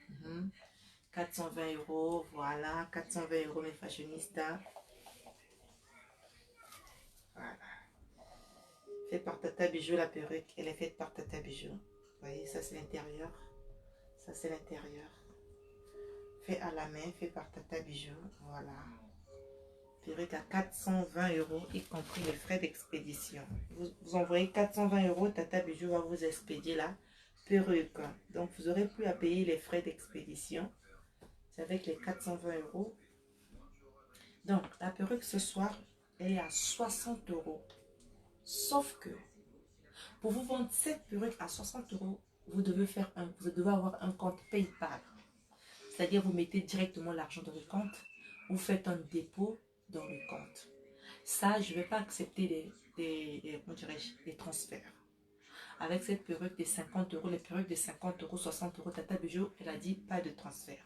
420 €. Voilà, 420 € mes fashionistes. Voilà. Fait par Tata Bijou la perruque. Elle est faite par Tata Bijou. Vous voyez, ça c'est l'intérieur. Ça c'est l'intérieur. Fait à la main, fait par Tata Bijou. Voilà. Perruque à 420 €, y compris les frais d'expédition. Vous envoyez 420 €, Tata Bijou va vous expédier la perruque. Donc vous n'aurez plus à payer les frais d'expédition. C'est avec les 420 €. Donc la perruque ce soir, elle est à 60 €. Sauf que pour vous vendre cette perruque à 60 €, vous devez avoir un compte PayPal. C'est-à-dire, vous mettez directement l'argent dans le compte. Vous faites un dépôt dans le compte. Ça, je ne vais pas accepter comment dirais-je, des transferts. Avec cette perruque de 50 euros, les perruques de 50 euros, 60 euros, Tata Bijou, elle a dit pas de transfert.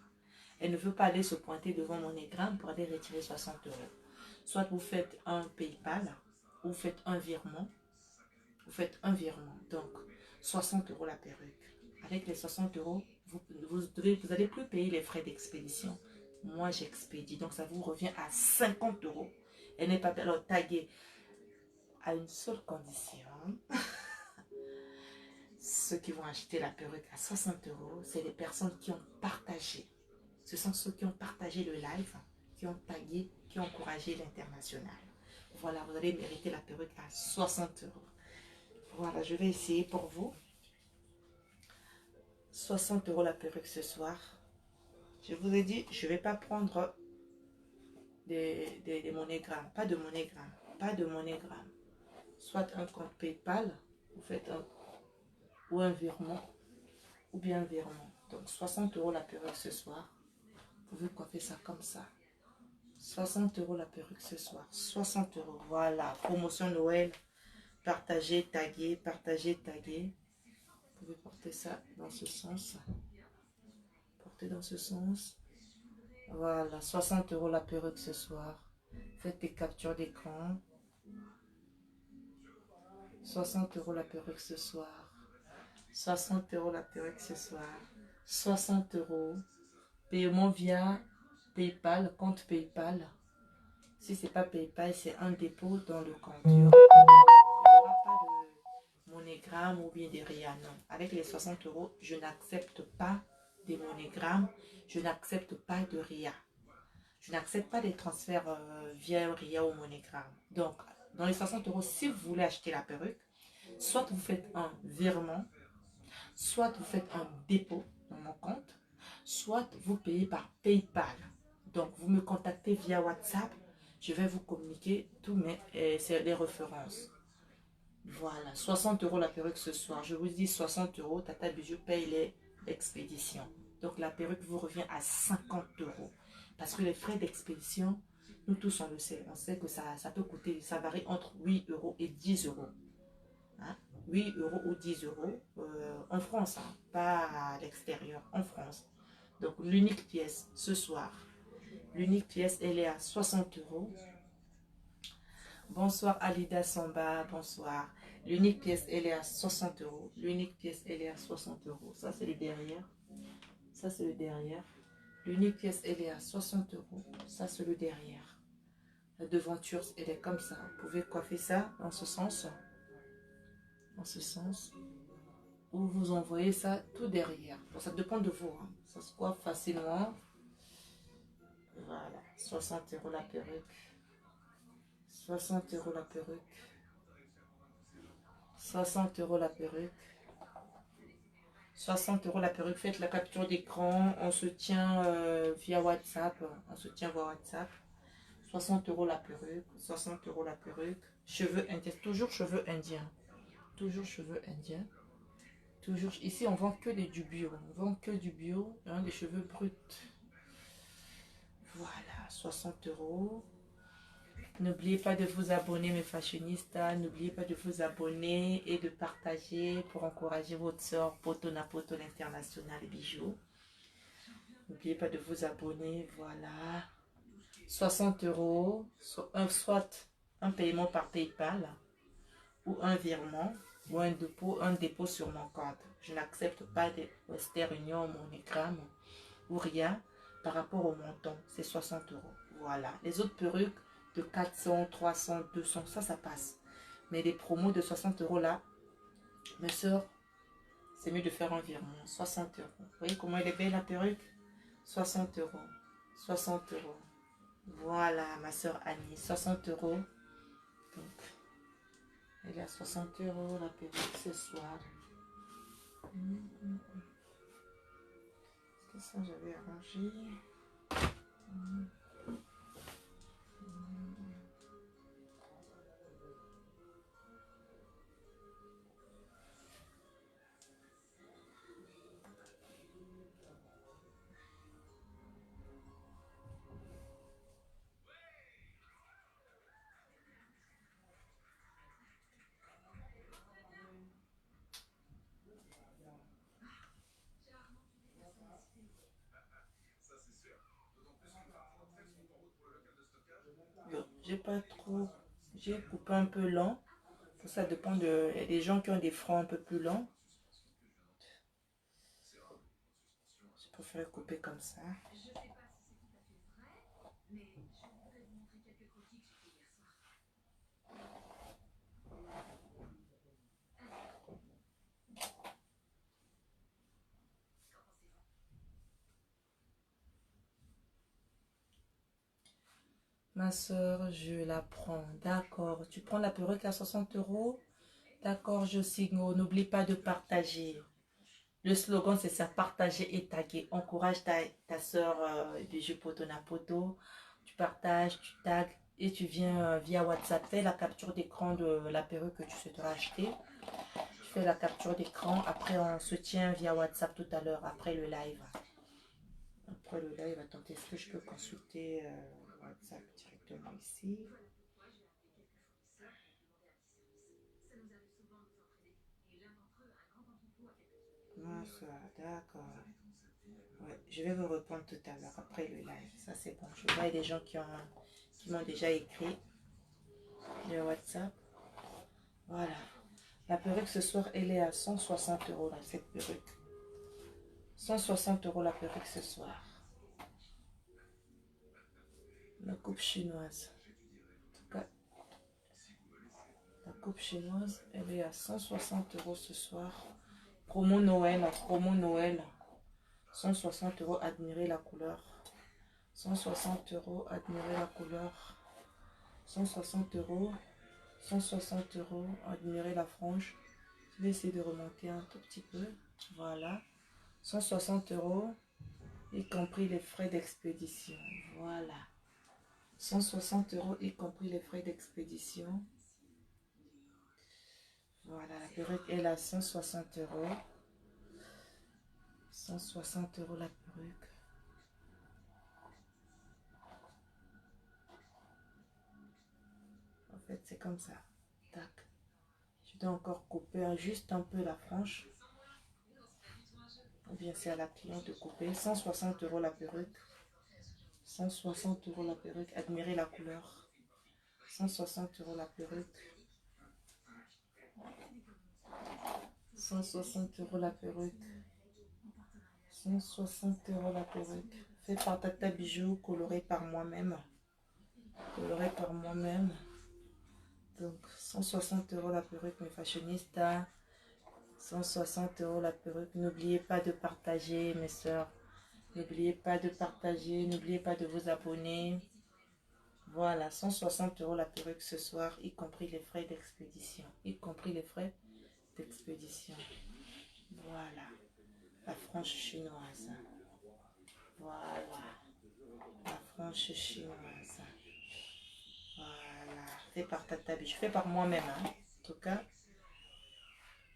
Elle ne veut pas aller se pointer devant MoneyGram pour aller retirer 60 euros. Soit vous faites un PayPal, ou vous faites un virement. Vous faites un virement. Donc, 60 euros la perruque. Avec les 60 euros, vous allez plus payer les frais d'expédition. Moi, j'expédie. Donc, ça vous revient à 50 euros. Elle n'est pas alors taguée à une seule condition. Ceux qui vont acheter la perruque à 60 euros, c'est les personnes qui ont partagé. Ce sont ceux qui ont partagé le live, qui ont tagué, qui ont encouragé l'international. Voilà, vous allez mériter la perruque à 60 euros. Voilà, je vais essayer pour vous. 60 euros la perruque ce soir. Je vous ai dit, je ne vais pas prendre des MoneyGram. Pas de MoneyGram. Pas de MoneyGram. Soit un compte PayPal, vous faites un virement, ou bien un virement. Donc 60 euros la perruque ce soir. Vous pouvez coiffer ça comme ça. 60 euros la perruque ce soir. 60 euros. Voilà. Promotion Noël. Partagez, taguez, partagez, taguez. Vous pouvez porter ça dans ce sens. Portez dans ce sens. Voilà. 60 euros la perruque ce soir. Faites des captures d'écran. 60 euros la perruque ce soir. 60 euros la perruque ce soir. 60 euros. Paiement via PayPal, compte PayPal. Si ce n'est pas PayPal, c'est un dépôt dans le compte. Il n'y aura pas de MoneyGram ou bien des RIA. Non. Avec les 60 euros, je n'accepte pas des MoneyGram. Je n'accepte pas de RIA. Je n'accepte pas des transferts via RIA ou MoneyGram. Donc, dans les 60 euros, si vous voulez acheter la perruque, soit vous faites un virement, soit vous faites un dépôt dans mon compte, soit vous payez par PayPal. Donc, vous me contactez via WhatsApp. Je vais vous communiquer tous les références. Voilà, 60 euros la perruque ce soir. Je vous dis 60 euros, Tata Bijou paye l'expédition. Donc, la perruque vous revient à 50 euros. Parce que les frais d'expédition, nous tous on le sait. On sait que ça peut coûter, ça varie entre 8 euros et 10 euros. Hein? 8 euros ou 10 euros en France, hein, pas à l'extérieur, en France. Donc, l'unique pièce ce soir, l'unique pièce, elle est à 60 euros. Bonsoir Alida Samba, bonsoir. L'unique pièce, elle est à 60 euros. L'unique pièce, elle est à 60 euros. Ça, c'est le derrière. Ça, c'est le derrière. L'unique pièce, elle est à 60 euros. Ça, c'est le derrière. La devanture, elle est comme ça. Vous pouvez coiffer ça dans ce sens. Dans ce sens. Ou vous envoyez ça tout derrière. Bon, ça dépend de vous. Hein. Ça se coiffe facilement. Voilà. 60 euros la perruque. 60 euros la perruque. 60 euros la perruque. 60 euros la perruque. Faites la capture d'écran. On se tient via WhatsApp. On se tient via WhatsApp. 60 euros la perruque. 60 euros la perruque. Cheveux indiens. Toujours cheveux indiens. Toujours cheveux indiens. Toujours. Ici, on vend que du bio. On vend que du bio. Hein, des cheveux bruts. Voilà. 60 euros. N'oubliez pas de vous abonner, mes fashionistas. N'oubliez pas de vous abonner et de partager pour encourager votre sœur Poto Napoto l'international bijoux. N'oubliez pas de vous abonner. Voilà. 60 euros. Soit un paiement par PayPal ou un virement ou un dépôt sur mon compte. Je n'accepte pas de Western Union, MoneyGram ou rien par rapport au montant. C'est 60 euros. Voilà. Les autres perruques de 400, 300, 200, ça passe. Mais les promos de 60 euros là, mes soeurs, c'est mieux de faire un virement. 60 euros. Vous voyez comment elle est belle la perruque? 60 euros. 60 euros. Voilà, ma soeur Annie. 60 euros. Donc, elle est à 60 euros la perruque ce soir. Est-ce que ça j'avais arrangé? j'ai pas trop, j'ai coupé un peu long. Ça dépend de, il y a des gens qui ont des fronts un peu plus longs. Je préfère couper comme ça. Ma soeur, je la prends. D'accord. Tu prends la perruque à 60 euros. D'accord, je signe. N'oublie pas de partager. Le slogan, c'est ça, partager et taguer. Encourage ta soeur Bijou Poto Napoto. Tu partages, tu tags et tu viens via WhatsApp. Fais la capture d'écran de la perruque que tu souhaiteras acheter. Tu fais la capture d'écran. Après, on se tient via WhatsApp tout à l'heure, après le live. Après le live, attendez, est-ce que je peux consulter WhatsApp directement ici? Non, ça, d'accord. Ouais, je vais vous répondre tout à l'heure après le live. Ça, c'est bon. Je vois des gens qui m'ont déjà écrit via WhatsApp. Voilà. La perruque ce soir, elle est à 160 euros, là, cette perruque. 160 euros la perruque ce soir. La coupe chinoise. En tout cas, la coupe chinoise, elle est à 160 euros ce soir. Promo Noël, promo Noël. 160 euros, admirez la couleur. 160 euros, admirez la couleur. 160 euros. 160 euros, admirez la frange. Je vais essayer de remonter un tout petit peu. Voilà. 160 euros, y compris les frais d'expédition. Voilà. 160 euros, y compris les frais d'expédition. Voilà, la perruque est à 160 euros. 160 euros la perruque. En fait, c'est comme ça. Tac. Je dois encore couper juste un peu la frange. Ou bien c'est à la cliente de couper. 160 euros la perruque. 160 euros la perruque. Admirez la couleur. 160 euros la perruque. 160 euros la perruque. 160 euros la perruque. Fait par Tata Bijou, coloré par moi-même. Coloré par moi-même. Donc 160 euros la perruque, mes fashionistas. 160 euros la perruque. N'oubliez pas de partager, mes soeurs. N'oubliez pas de partager. N'oubliez pas de vous abonner. Voilà, 160 euros la perruque ce soir, y compris les frais d'expédition. Y compris les frais d'expédition. Voilà, la frange chinoise. Voilà, la frange chinoise. Voilà, fait par Tata Bijou. Je fais par moi-même. Hein. En tout cas,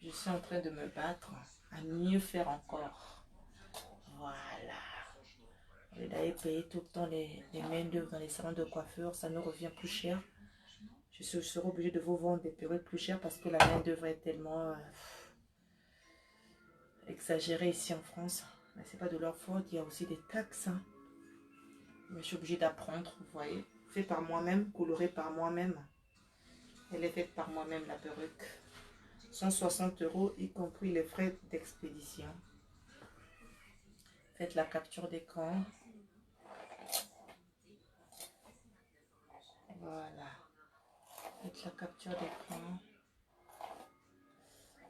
je suis en train de me battre à mieux faire encore. Voilà. Au lieu d'aller payer tout le temps les main-d'œuvre dans les salons de coiffure, ça nous revient plus cher. Je serai obligée de vous vendre des perruques plus chères parce que la main-d'œuvre est tellement exagérée ici en France. Mais c'est pas de leur faute, il y a aussi des taxes. Hein. Mais je suis obligée d'apprendre, vous voyez. Fait par moi-même, colorée par moi-même. Elle est faite par moi-même, la perruque. 160 euros, y compris les frais d'expédition. Faites la capture d'écran. Voilà. Faites la capture d'écran.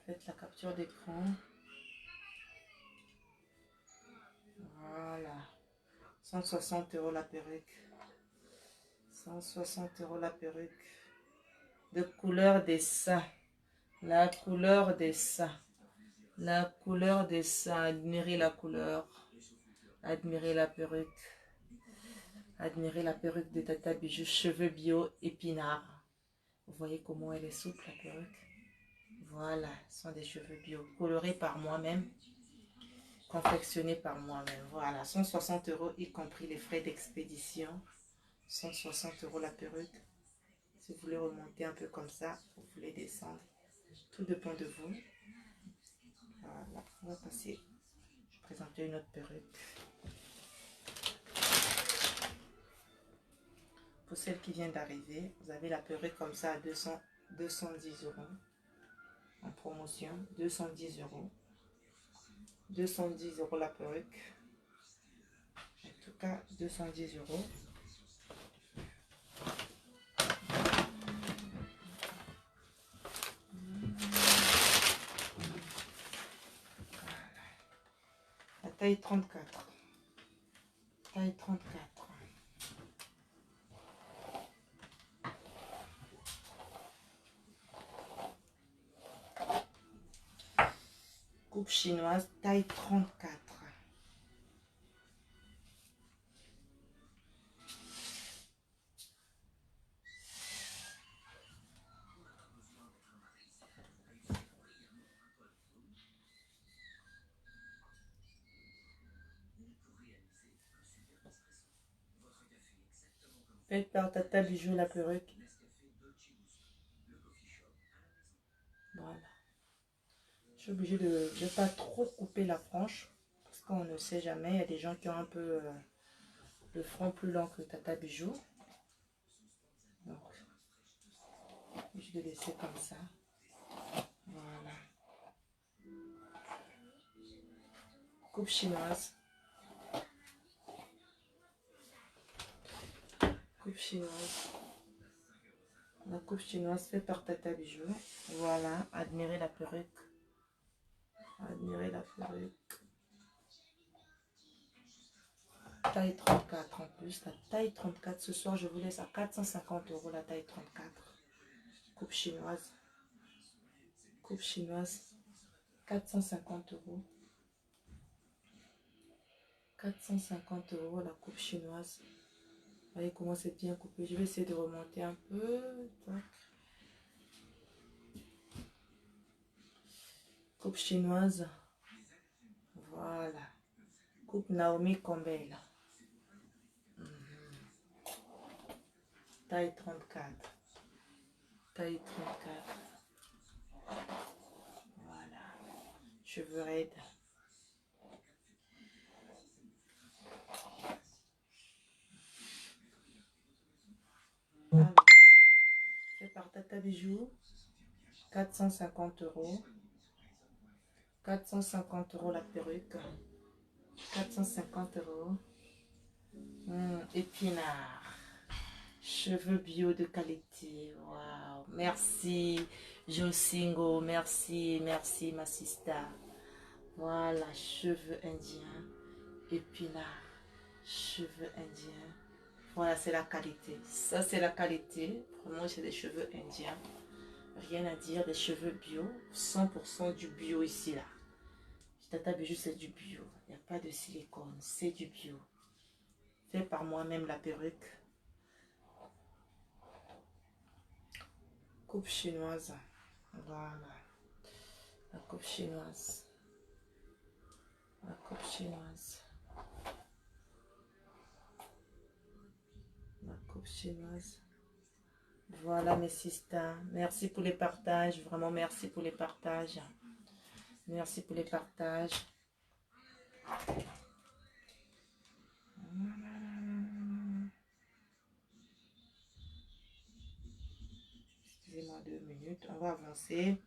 Faites la capture d'écran. Voilà. 160 euros la perruque. 160 euros la perruque. De couleur des seins. La couleur des seins. La couleur des seins. Admirez la couleur. Admirez la perruque. Admirez la perruque de Tata Bijou. Cheveux bio épinards. Vous voyez comment elle est souple la perruque. Voilà, ce sont des cheveux bio. Colorés par moi-même. Confectionnés par moi-même. Voilà, 160 euros y compris les frais d'expédition. 160 euros la perruque. Si vous voulez remonter un peu comme ça, vous voulez descendre. Tout dépend de vous. Voilà, on va passer. Je vais présenter une autre perruque. Pour celle qui vient d'arriver, vous avez la perruque comme ça à 210 euros. En promotion, 210 euros. 210 euros la perruque. En tout cas, 210 euros. La taille 34. Taille 34. Coupe chinoise, taille 34. Faites par Tata Bijou la perruque. Voilà. Je suis obligée de ne pas trop couper la frange. Parce qu'on ne sait jamais. Il y a des gens qui ont un peu le front plus long que Tata Bijou. Donc, je vais laisser comme ça. Voilà. Coupe chinoise. Coupe chinoise. La coupe chinoise faite par Tata Bijou. Voilà. Admirez la perruque. Admirez la perruque. Taille 34 en plus. La taille 34. Ce soir, je vous laisse à 450 euros la taille 34. Coupe chinoise. Coupe chinoise. 450 euros. 450 euros la coupe chinoise. Vous voyez comment c'est bien coupé. Je vais essayer de remonter un peu. Tac. Coupe chinoise. Voilà. Coupe Naomi Campbell. Taille 34. Taille 34. Voilà. Cheveux raides. Alors, fait par Tata Bijou. 450 euros. 450 euros la perruque. 450 euros. Épinard. Cheveux bio de qualité. Waouh. Merci Josingo. Merci, merci ma sister. Voilà, cheveux indiens. Épinard. Cheveux indiens. Voilà, c'est la qualité. Ça, c'est la qualité. Vraiment, c'est des cheveux indiens. Rien à dire, des cheveux bio. 100% du bio ici, là. Tata Bijou, c'est du bio. Il n'y a pas de silicone. C'est du bio. Fait par moi-même la perruque. Coupe chinoise. Voilà. La coupe chinoise. La coupe chinoise. La coupe chinoise. Voilà mes sisters. Merci pour les partages. Vraiment, merci pour les partages. Merci pour les partages. Excusez-moi 2 minutes. On va avancer.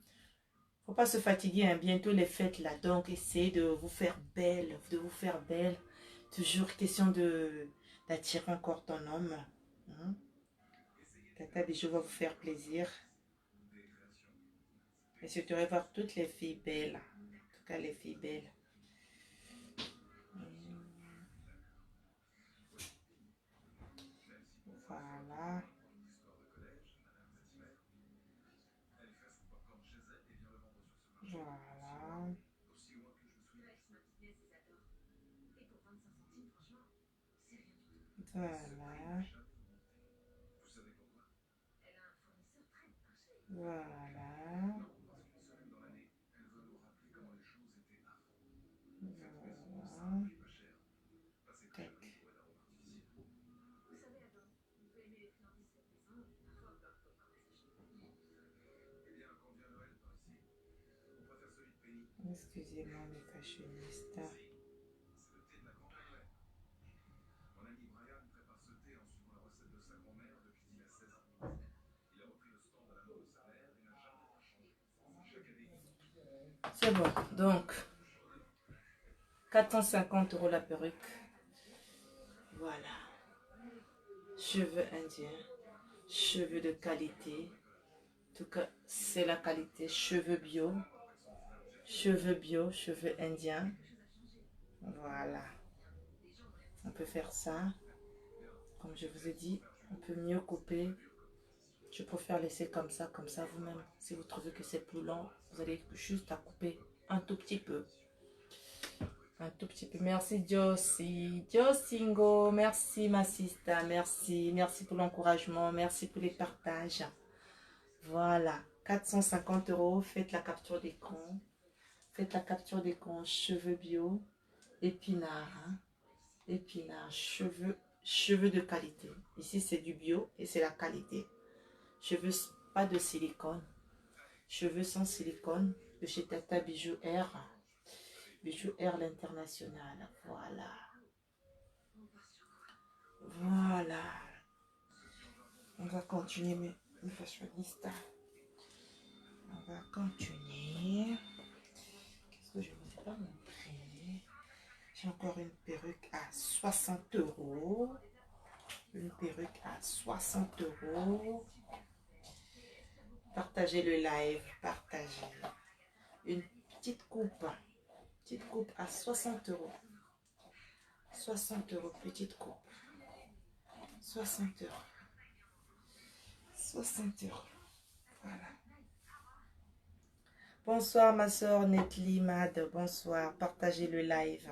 Faut pas se fatiguer, hein. Bientôt les fêtes là. Donc, essayez de vous faire belle. De vous faire belle. Toujours question d'attirer encore ton homme. Hein? Tata Bijou va vous faire plaisir. Et surtout, voir toutes les filles belles. En tout cas, les filles belles. Voilà. Voilà. Voilà. Voilà. Voilà. Tac. Excusez-moi mes fashionistas. C'est bon. Donc, 450 € la perruque. Voilà. Cheveux indiens. Cheveux de qualité. En tout cas, c'est la qualité. Cheveux bio. Cheveux bio, cheveux indiens. Voilà. On peut faire ça. Comme je vous ai dit, on peut mieux couper. Je préfère laisser comme ça vous-même. Si vous trouvez que c'est plus long, vous allez juste à couper un tout petit peu. Un tout petit peu. Merci Josie. Josingo, merci ma sister. Merci. Merci pour l'encouragement. Merci pour les partages. Voilà. 450 €. Faites la capture d'écran. Faites la capture d'écran. Cheveux bio. Épinards. Hein. Épinards. Cheveux de qualité. Ici, c'est du bio et c'est la qualité. Cheveux pas de silicone. Cheveux sans silicone. De chez Tata Bijou Air. Bijou Air l'international. Voilà. Voilà. On va continuer mes fashionistas. On va continuer. Qu'est-ce que je ne vous ai pas montré? J'ai encore une perruque à 60 €. Une perruque à 60 €. Partagez le live. Partagez. Une petite coupe. Petite coupe à 60 €. 60 €, petite coupe. 60 €. 60 €. Voilà. Bonsoir ma soeur Netli Mad. Bonsoir. Partagez le live.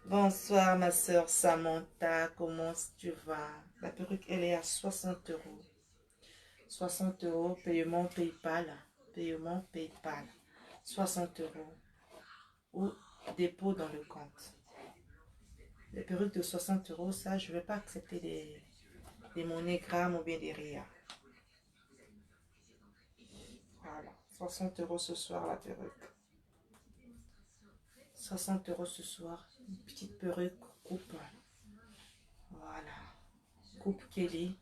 Bonsoir ma soeur Samantha. Comment tu vas? La perruque, elle est à 60 €. 60 €. Paiement PayPal. Paiement PayPal. 60 €. Ou dépôt dans le compte. Les perruques de 60 €, ça, je ne vais pas accepter des monnaies grammes ou bien des rias. Voilà. 60 € ce soir, la perruque. 60 € ce soir. Une petite perruque coupe. Voilà. Coupe Kelly.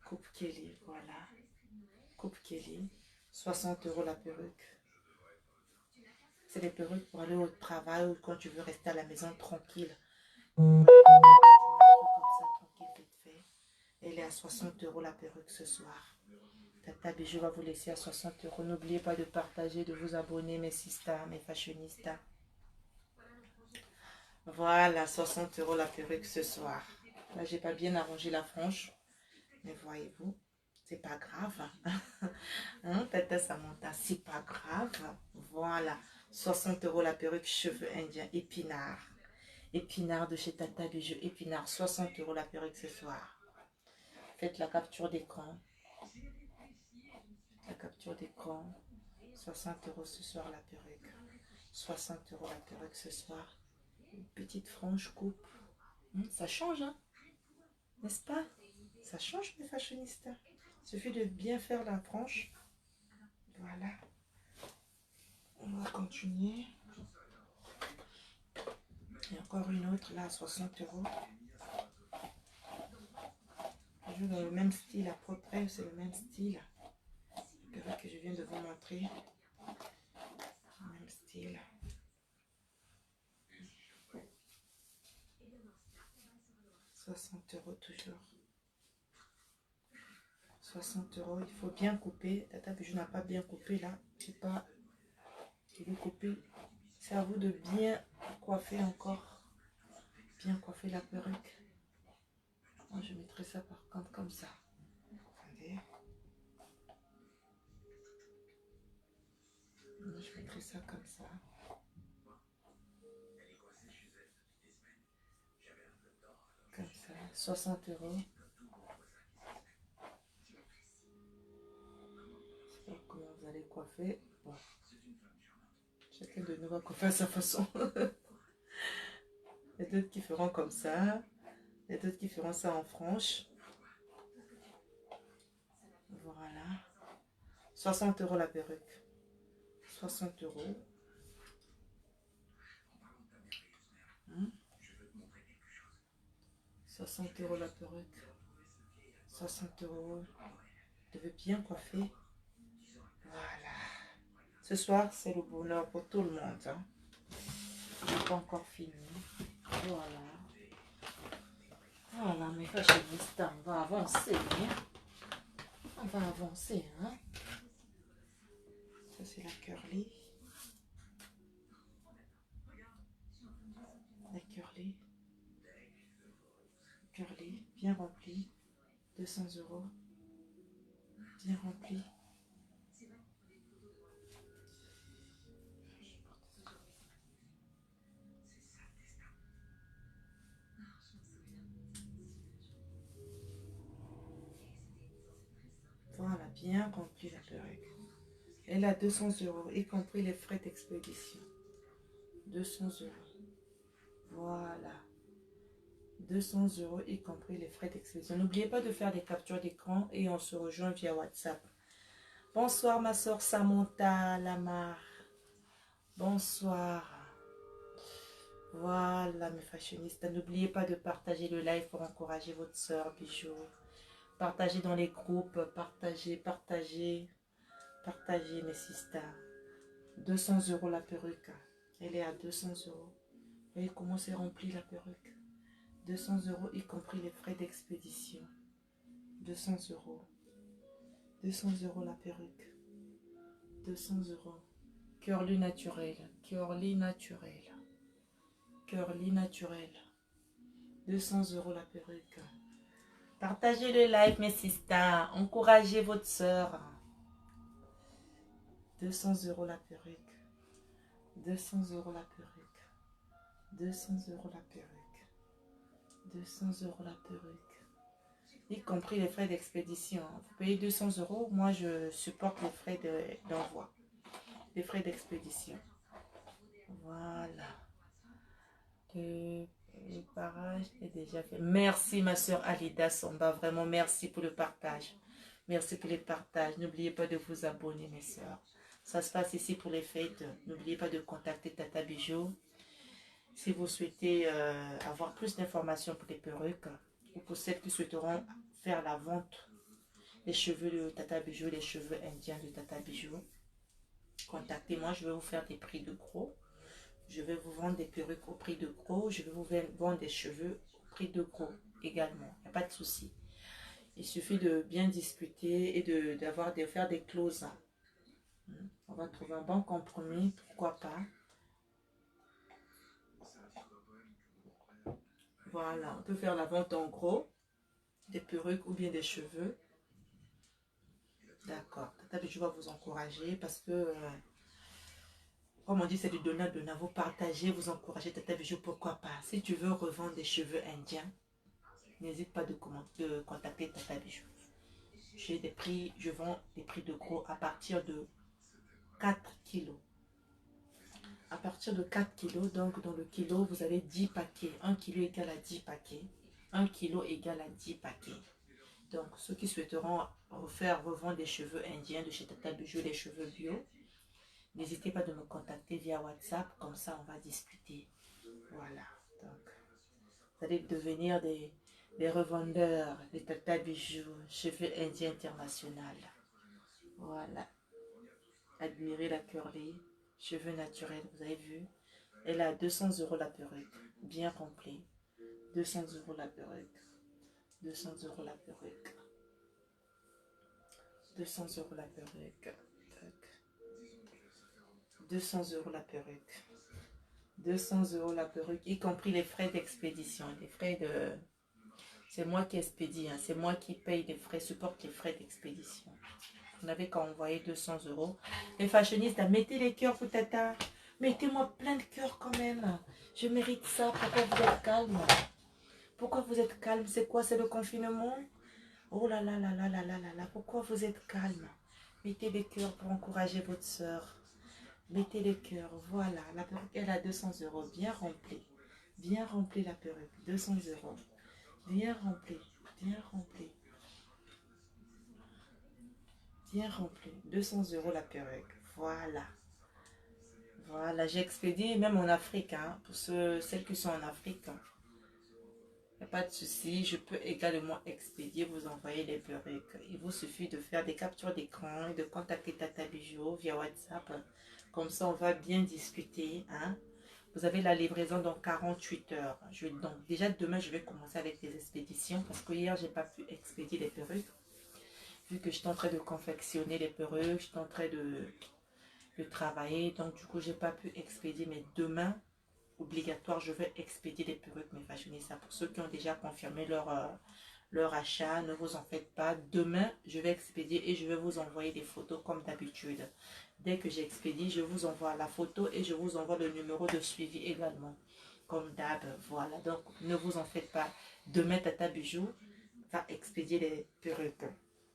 Coupe Kelly, voilà. Coupe Kelly. 60 € la perruque. C'est des perruques pour aller au travail ou quand tu veux rester à la maison tranquille. Comme ça, tranquille, vite fait. Elle est à 60 € la perruque ce soir. Tata Bijou va vous laisser à 60 €. N'oubliez pas de partager, de vous abonner, mes sisters, mes fashionistas. Voilà, 60 € la perruque ce soir. Là, j'ai pas bien arrangé la frange. Mais voyez-vous, c'est pas grave. Hein, Tata Samantha, c'est pas grave. Voilà, 60 € la perruque, cheveux indiens, épinards. Épinards de chez Tata Bijou, épinards, 60 € la perruque ce soir. Faites la capture d'écran. La capture d'écran. 60 € ce soir la perruque. 60 € la perruque ce soir. Une petite frange coupe. Ça change, hein? N'est-ce pas? Ça change, mes fashionistas. Il suffit de bien faire la frange. Voilà. On va continuer. Il y a encore une autre là à 60 €. Toujours dans le même style, à peu près, c'est le même style. Le perruque que je viens de vous montrer. Même style. « 60 € toujours. 60 €, il faut bien couper. Tata Bijou n'a pas bien coupé là. Je sais pas. Il veut couper. C'est à vous de bien coiffer encore. Bien coiffer la perruque. Moi, je mettrai ça par contre comme ça. Attendez. Moi, je mettrai ça comme ça. Comme ça. 60 €. Je sais pas comment vous allez coiffer. Bon. Chacun de nous va coiffer à sa façon. Il y a d'autres qui feront comme ça. Il y a d'autres qui feront ça en franche. Voilà. 60 € la perruque. 60 €. 60 € la perruque. 60 €. Vous devez bien coiffer. Voilà. Ce soir, c'est le bonheur pour tout le monde. Hein. Je n'ai pas encore fini. Voilà. Voilà, mes fashionistas, on va avancer. Hein. On va avancer. Hein. Ça, c'est la curly. La curly. Curly, bien remplie. 200 €. Bien remplie. Voilà, bien remplie la perruque. Elle a 200 €, y compris les frais d'expédition. 200 €. Voilà. 200 €, y compris les frais d'expédition. N'oubliez pas de faire des captures d'écran et on se rejoint via WhatsApp. Bonsoir ma soeur Samantha Lamar. Bonsoir. Voilà mes fashionistes. N'oubliez pas de partager le live pour encourager votre soeur Bijou. Partagez dans les groupes. Partagez mes sisters. 200 € la perruque. Elle est à 200 €. Vous voyez comment c'est rempli la perruque. 200 €, y compris les frais d'expédition. 200 €. 200 € la perruque. 200 €. Curly naturel. Curly naturel. Curly naturel. 200 € la perruque. Partagez le live, mes sisters. Encouragez votre soeur. 200 € la perruque. 200 € la perruque. 200 € la perruque. 200 € la perruque. Y compris les frais d'expédition. Vous payez 200 €. Moi, je supporte les frais d'envoi. Les frais d'expédition. Voilà. Le barrage est déjà fait. Merci, ma soeur Alida Somba. Vraiment, merci pour le partage. Merci pour les partages. N'oubliez pas de vous abonner, mes soeurs. Ça se passe ici pour les fêtes. N'oubliez pas de contacter Tata Bijou. Si vous souhaitez avoir plus d'informations pour les perruques, ou pour celles qui souhaiteront faire la vente des cheveux de Tata Bijou, les cheveux indiens de Tata Bijou, contactez-moi. Je vais vous faire des prix de gros. Je vais vous vendre des perruques au prix de gros. Je vais vous vendre des cheveux au prix de gros également. Il n'y a pas de souci. Il suffit de bien discuter et de faire des clauses. On va trouver un bon compromis. Pourquoi pas. Voilà. On peut faire la vente en gros. Des perruques ou bien des cheveux. D'accord. Tata Bijou va vous encourager parce que... comme on dit, c'est du donnant-donnant. Vous partagez, vous encouragez Tata Bijou, pourquoi pas. Si tu veux revendre des cheveux indiens, n'hésite pas de contacter Tata Bijou. J'ai des prix, je vends des prix de gros à partir de 4 kilos. À partir de 4 kilos, donc dans le kilo, vous avez 10 paquets. 1 kilo égale à 10 paquets. 1 kilo égale à 10 paquets. Donc, ceux qui souhaiteront revendre des cheveux indiens de chez Tata Bijou, les cheveux bio, n'hésitez pas de me contacter via WhatsApp, comme ça on va discuter. Voilà. Donc, vous allez devenir des revendeurs de Tata Bijou, cheveux indiens international. Voilà. Admirez la curly, cheveux naturels, vous avez vu. Elle a 200 € la perruque, bien remplie. 200 € la perruque. 200 € la perruque. 200 € la perruque. 200 € la perruque. 200 € la perruque, y compris les frais d'expédition. Les frais de... C'est moi qui expédie, hein. C'est moi qui paye les frais, supporte les frais d'expédition. Vous n'avez qu'à envoyer 200 €. Les fashionistes, mettez les cœurs pour Tata. Mettez-moi plein de cœurs quand même. Je mérite ça. Pourquoi vous êtes calme? Pourquoi vous êtes calme? C'est quoi? C'est le confinement? Oh là là là là là là là là. Pourquoi vous êtes calme? Mettez des cœurs pour encourager votre soeur. Mettez les cœurs. Voilà. La perruque, elle a 200 €. Bien remplie. Bien remplie la perruque. 200 €. Bien remplie. Bien remplie. Bien rempli. 200 € la perruque. Voilà. Voilà. J'ai expédié même en Afrique. Hein, pour celles qui sont en Afrique. Hein. Il n'y a pas de souci. Je peux également expédier, vous envoyer les perruques. Il vous suffit de faire des captures d'écran et de contacter Tata Bijou via WhatsApp. Comme ça, on va bien discuter. Hein? Vous avez la livraison dans 48 heures. Donc, déjà, demain, je vais commencer avec les expéditions parce que hier, je n'ai pas pu expédier les perruques. Vu que j'étais en train de confectionner les perruques, j'étais en train de travailler. Donc, du coup, je n'ai pas pu expédier. Mais demain, obligatoire, je vais expédier les perruques, mes fashionistas. Pour ceux qui ont déjà confirmé leur achat, ne vous en faites pas. Demain, je vais expédier et je vais vous envoyer des photos comme d'habitude. Dès que j'expédie, je vous envoie la photo et je vous envoie le numéro de suivi également. Comme d'hab, voilà. Donc, ne vous en faites pas. Demain, Tata Bijou va expédier les perruques.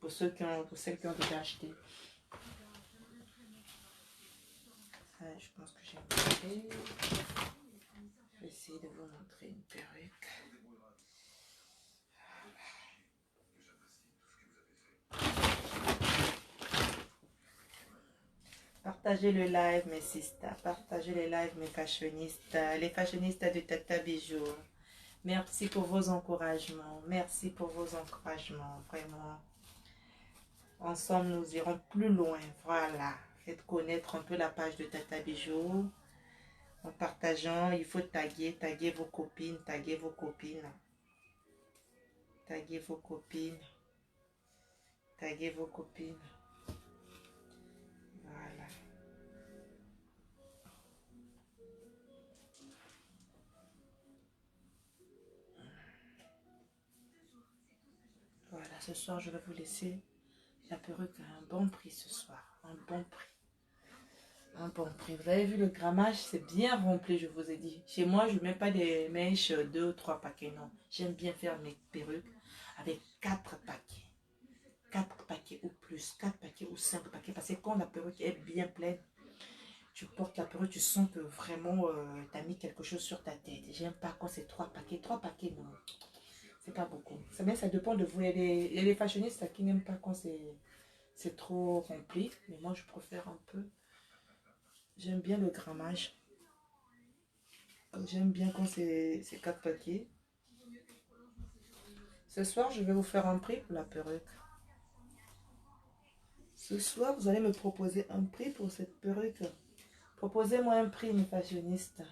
Pour celles qui ont déjà acheté. Je pense que j'ai montré. Je vais essayer de vous montrer une perruque. Partagez le live, mes sisters. Partagez les lives, mes fashionistas. Les fashionistas de Tata Bijou. Merci pour vos encouragements. Merci pour vos encouragements. Vraiment. Ensemble, nous irons plus loin. Voilà. Faites connaître un peu la page de Tata Bijou. En partageant, il faut taguer vos copines. Taguer vos copines. Taguer vos copines. Taguer vos copines. Voilà. Voilà, ce soir, je vais vous laisser la perruque à un bon prix ce soir. Un bon prix. Un bon prix. Vous avez vu le grammage, c'est bien rempli, je vous ai dit. Chez moi, je ne mets pas des mèches 2 ou 3 paquets, non. J'aime bien faire mes perruques avec 4 paquets. 4 paquets ou plus, 4 paquets ou 5 paquets. Parce que quand la perruque est bien pleine, tu portes la perruque, tu sens que vraiment tu as mis quelque chose sur ta tête. J'aime pas quand c'est 3 paquets. 3 paquets, non. C'est pas beaucoup. Ça dépend de vous. Il y a des fashionistes qui n'aiment pas quand c'est trop rempli. Mais moi, je préfère un peu. J'aime bien le grammage. J'aime bien quand c'est 4 paquets. Ce soir, je vais vous faire un prix pour la perruque. Ce soir, vous allez me proposer un prix pour cette perruque. Proposez-moi un prix, mes fashionistes.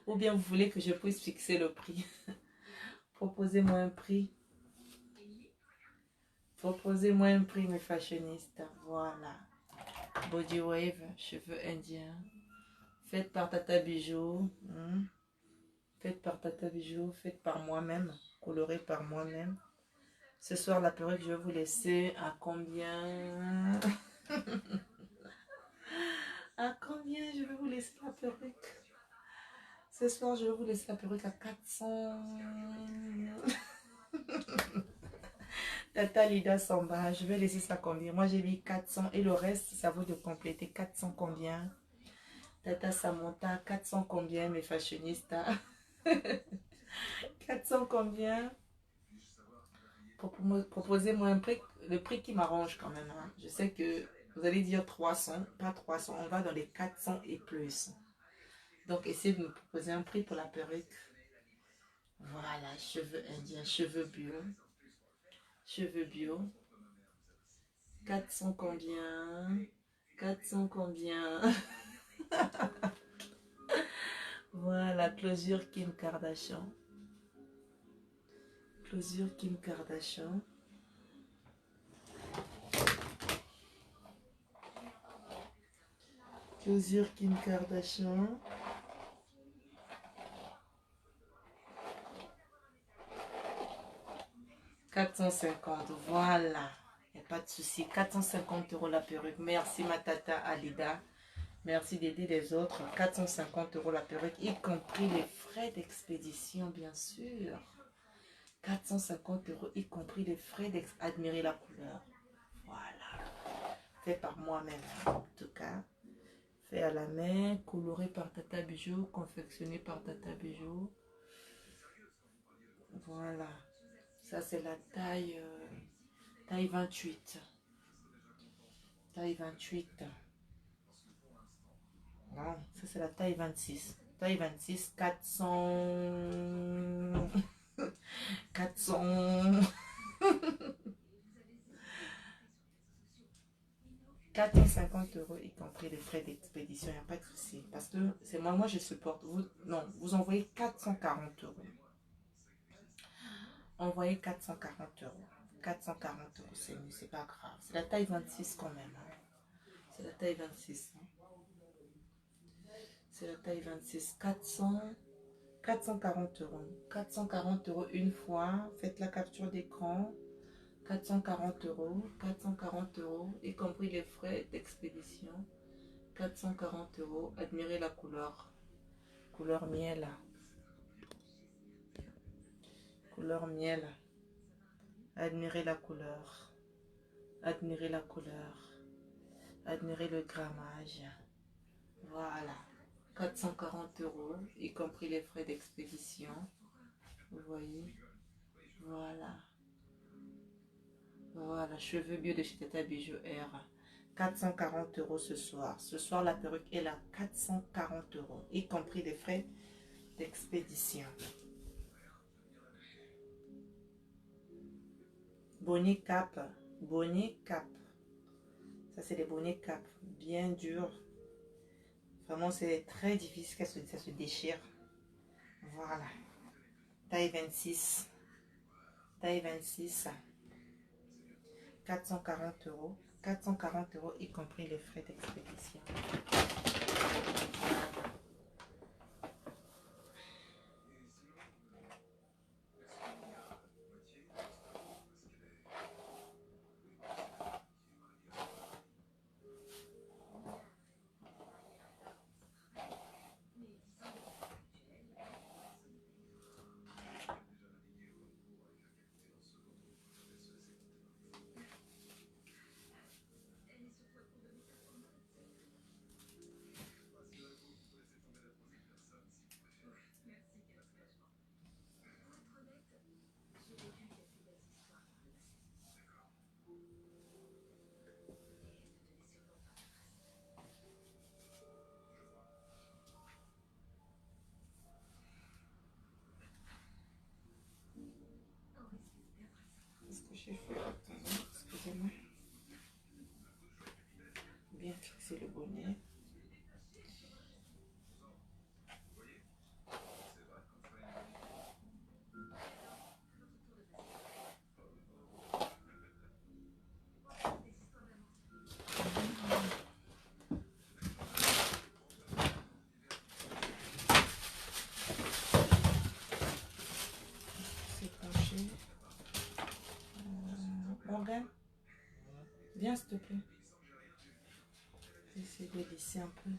Ou bien vous voulez que je puisse fixer le prix. Proposez-moi un prix. Proposez-moi un prix, mes fashionistes. Voilà. Body wave, cheveux indiens. Faites par Tata Bijou. Faites par Tata Bijou. Faites par moi-même. Coloré par moi-même. Ce soir, la perruque, je vais vous laisser à combien? À combien je vais vous laisser la perruque? Ce soir, je vais vous laisser la perruque à 400. Tata Lida Samba, je vais laisser ça combien? Moi, j'ai mis 400 et le reste, ça vaut de compléter. 400 combien? Tata Samantha, 400 combien, mes fashionistas? 400 combien? Proposez-moi un prix, le prix qui m'arrange quand même. Hein. Je sais que vous allez dire 300, pas 300, on va dans les 400 et plus. Donc, essayez de me proposer un prix pour la perruque. Voilà, cheveux indiens, cheveux bio. Cheveux bio. 400 combien? 400 combien? Voilà, closure Kim Kardashian. Closure Kim Kardashian. Closure Kim Kardashian. « 450, voilà. Il n'y a pas de souci. 450 € la perruque. Merci ma tata Alida. Merci d'aider les autres. 450 € la perruque, y compris les frais d'expédition, bien sûr. 450 €, y compris les frais d'admirer la couleur. Voilà. Fait par moi-même, en tout cas. Fait à la main, coloré par Tata Bijou, confectionné par Tata Bijou. Voilà. Ça, c'est la taille 28. Taille 28. Non, ça, c'est la taille 26. Taille 26, 400. 400... 450 euros, y compris les frais d'expédition, il n'y a pas de souci. Parce que c'est moi, je supporte. Vous, non, vous envoyez 440 euros. Envoyez 440 euros. 440 euros, c'est pas grave. C'est la taille 26 quand même. Hein. C'est la taille 26. Hein. C'est la taille 26. 440 euros. 440 euros une fois. Faites la capture d'écran. 440 euros. 440 euros, y compris les frais d'expédition. 440 euros. Admirez la couleur. Couleur miel. Couleur miel. Admirez la couleur. Admirez la couleur. Admirez le grammage. Voilà. 440 euros, y compris les frais d'expédition. Vous voyez. Voilà. Voilà. Cheveux bio de chez Tata Bijou Air. 440 euros ce soir. Ce soir, la perruque est là. 440 euros, y compris les frais d'expédition. Bonnet cap. Bonnet cap. Ça, c'est des bonnets cap. Bien durs. Vraiment, c'est très difficile que ça se déchire. Voilà. Taille 26. Taille 26. 440 euros. 440 euros, y compris les frais d'expédition. Qu'est-ce que j'ai fait? Attendez, excusez-moi. Bien fixer le bonnet. C'est penché. Morgane, viens s'il te plaît. J'essaie de lisser un peu.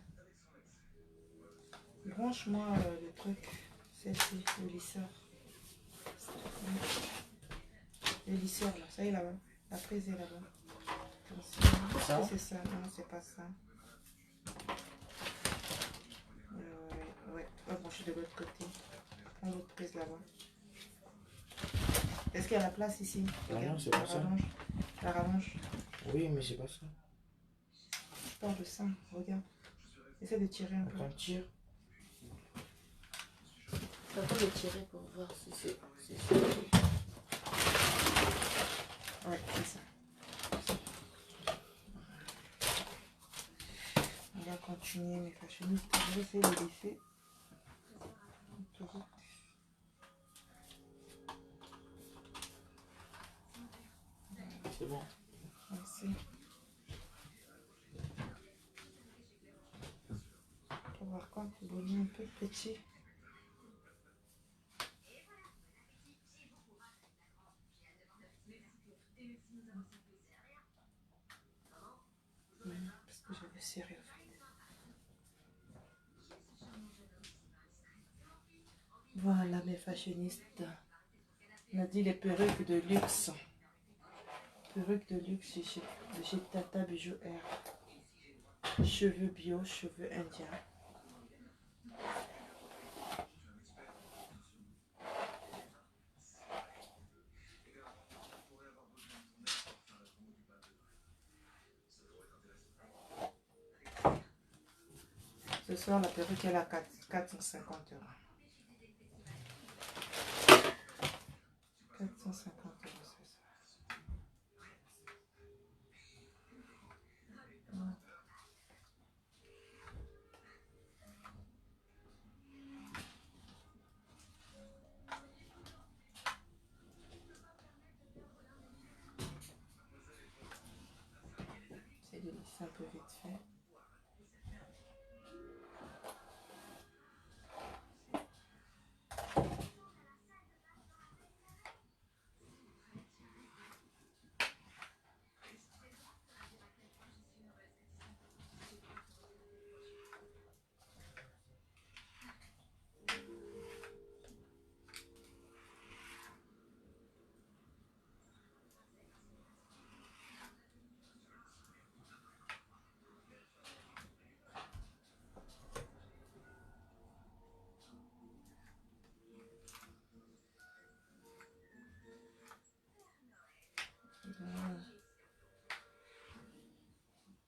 Branche-moi le truc. Celle-ci, le lisseur. Le lisseur là, ça y est là-bas. La prise est là-bas. Attention. C'est ça, non, c'est pas ça. Ouais, tu vas brancher de l'autre côté. Prends l'autre prise là-bas. Est-ce qu'il y a la place ici? Ah non, c'est pas ça. La rallonge. Oui, mais c'est pas ça. Je parle de ça, regarde. Essaie de tirer un peu. Quand tire. T'as de tirer pour voir si c'est ça. Ouais, c'est ça. On va continuer mes fashionistes. Je vais essayer de laisser. C'est bon. Merci. Pour voir quand le bonnet un peu petit. Parce que j'avais serré en fait. Voilà mes fashionistes. On a dit les perruques de luxe. Perruques de luxe de chez Tata Bijou Air. Cheveux bio, cheveux indiens. Ce soir, la perruque est à 450 euros. 450 euros, c'est ça. C'est de lisser un peu vite fait. Voilà.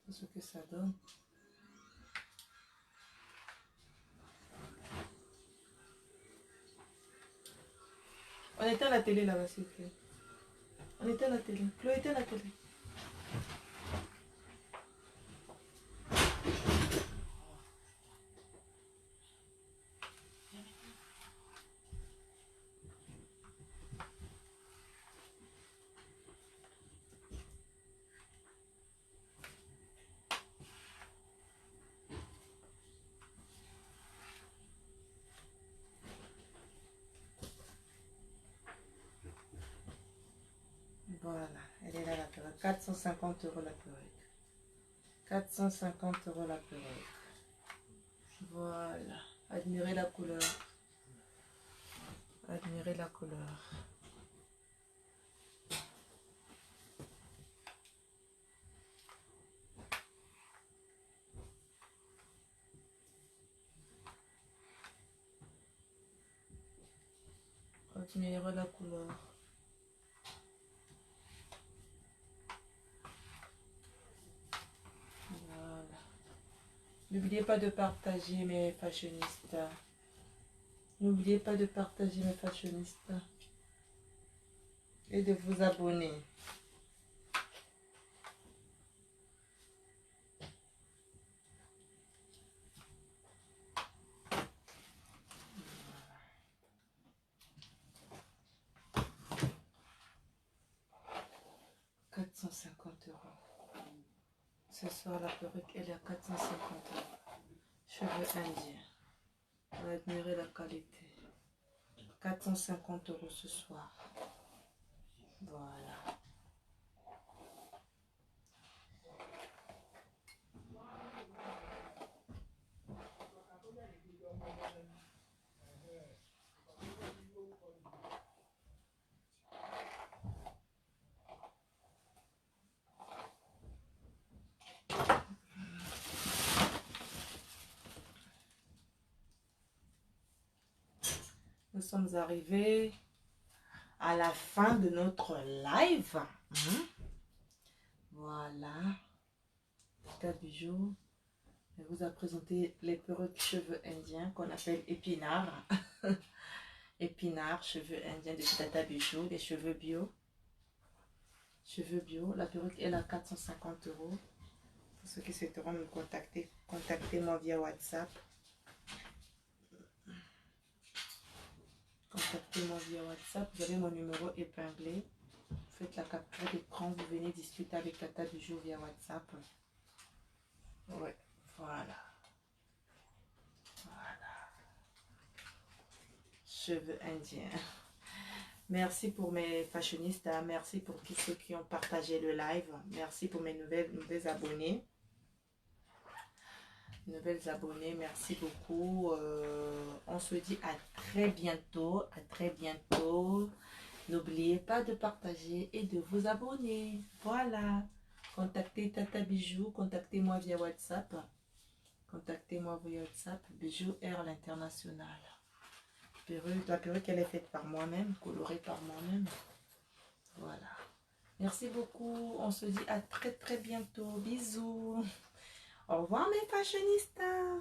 C'est ce que ça donne. On éteint la télé là-bas, s'il vous plaît. On éteint la télé. Chloé, éteins la télé. Voilà, elle est là la perruque. 450 euros la perruque. 450 euros la perruque. Voilà. Admirez la couleur. Admirez la couleur. Admirez la couleur. Voilà. N'oubliez pas de partager mes fashionistes. N'oubliez pas de partager mes fashionistes. Et de vous abonner. « 450 euros. Ce soir, la perruque, elle est à 450 euros. Cheveux indiens. Vous admirez la qualité. 450 euros ce soir. Voilà. Nous sommes arrivés à la fin de notre live. Voilà. Quatre bijoux. Je vous ai présenté les perruques cheveux indiens qu'on appelle épinards. Épinards, cheveux indiens de Tata Bijoux, des cheveux bio. Cheveux bio. La perruque est à 450 euros. Pour ceux qui souhaiteront me contacter, contactez-moi via WhatsApp. Contactez-moi via WhatsApp. Vous avez mon numéro épinglé. Vous faites la capture d'écran. Vous venez discuter avec Tata Bijoux via WhatsApp. Ouais, voilà. Voilà. Cheveux indiens. Merci pour mes fashionistes. Merci pour tous ceux qui ont partagé le live. Merci pour mes nouvelles abonnés. Nouvelles abonnés, merci beaucoup. On se dit à très bientôt. À très bientôt. N'oubliez pas de partager et de vous abonner. Voilà. Contactez Tata Bijoux. Contactez-moi via WhatsApp. Contactez-moi via WhatsApp. Bijoux Air l'international. La perruque, elle est faite par moi-même, colorée par moi-même. Voilà. Merci beaucoup. On se dit à très très bientôt. Bisous. Au revoir mes fashionistas.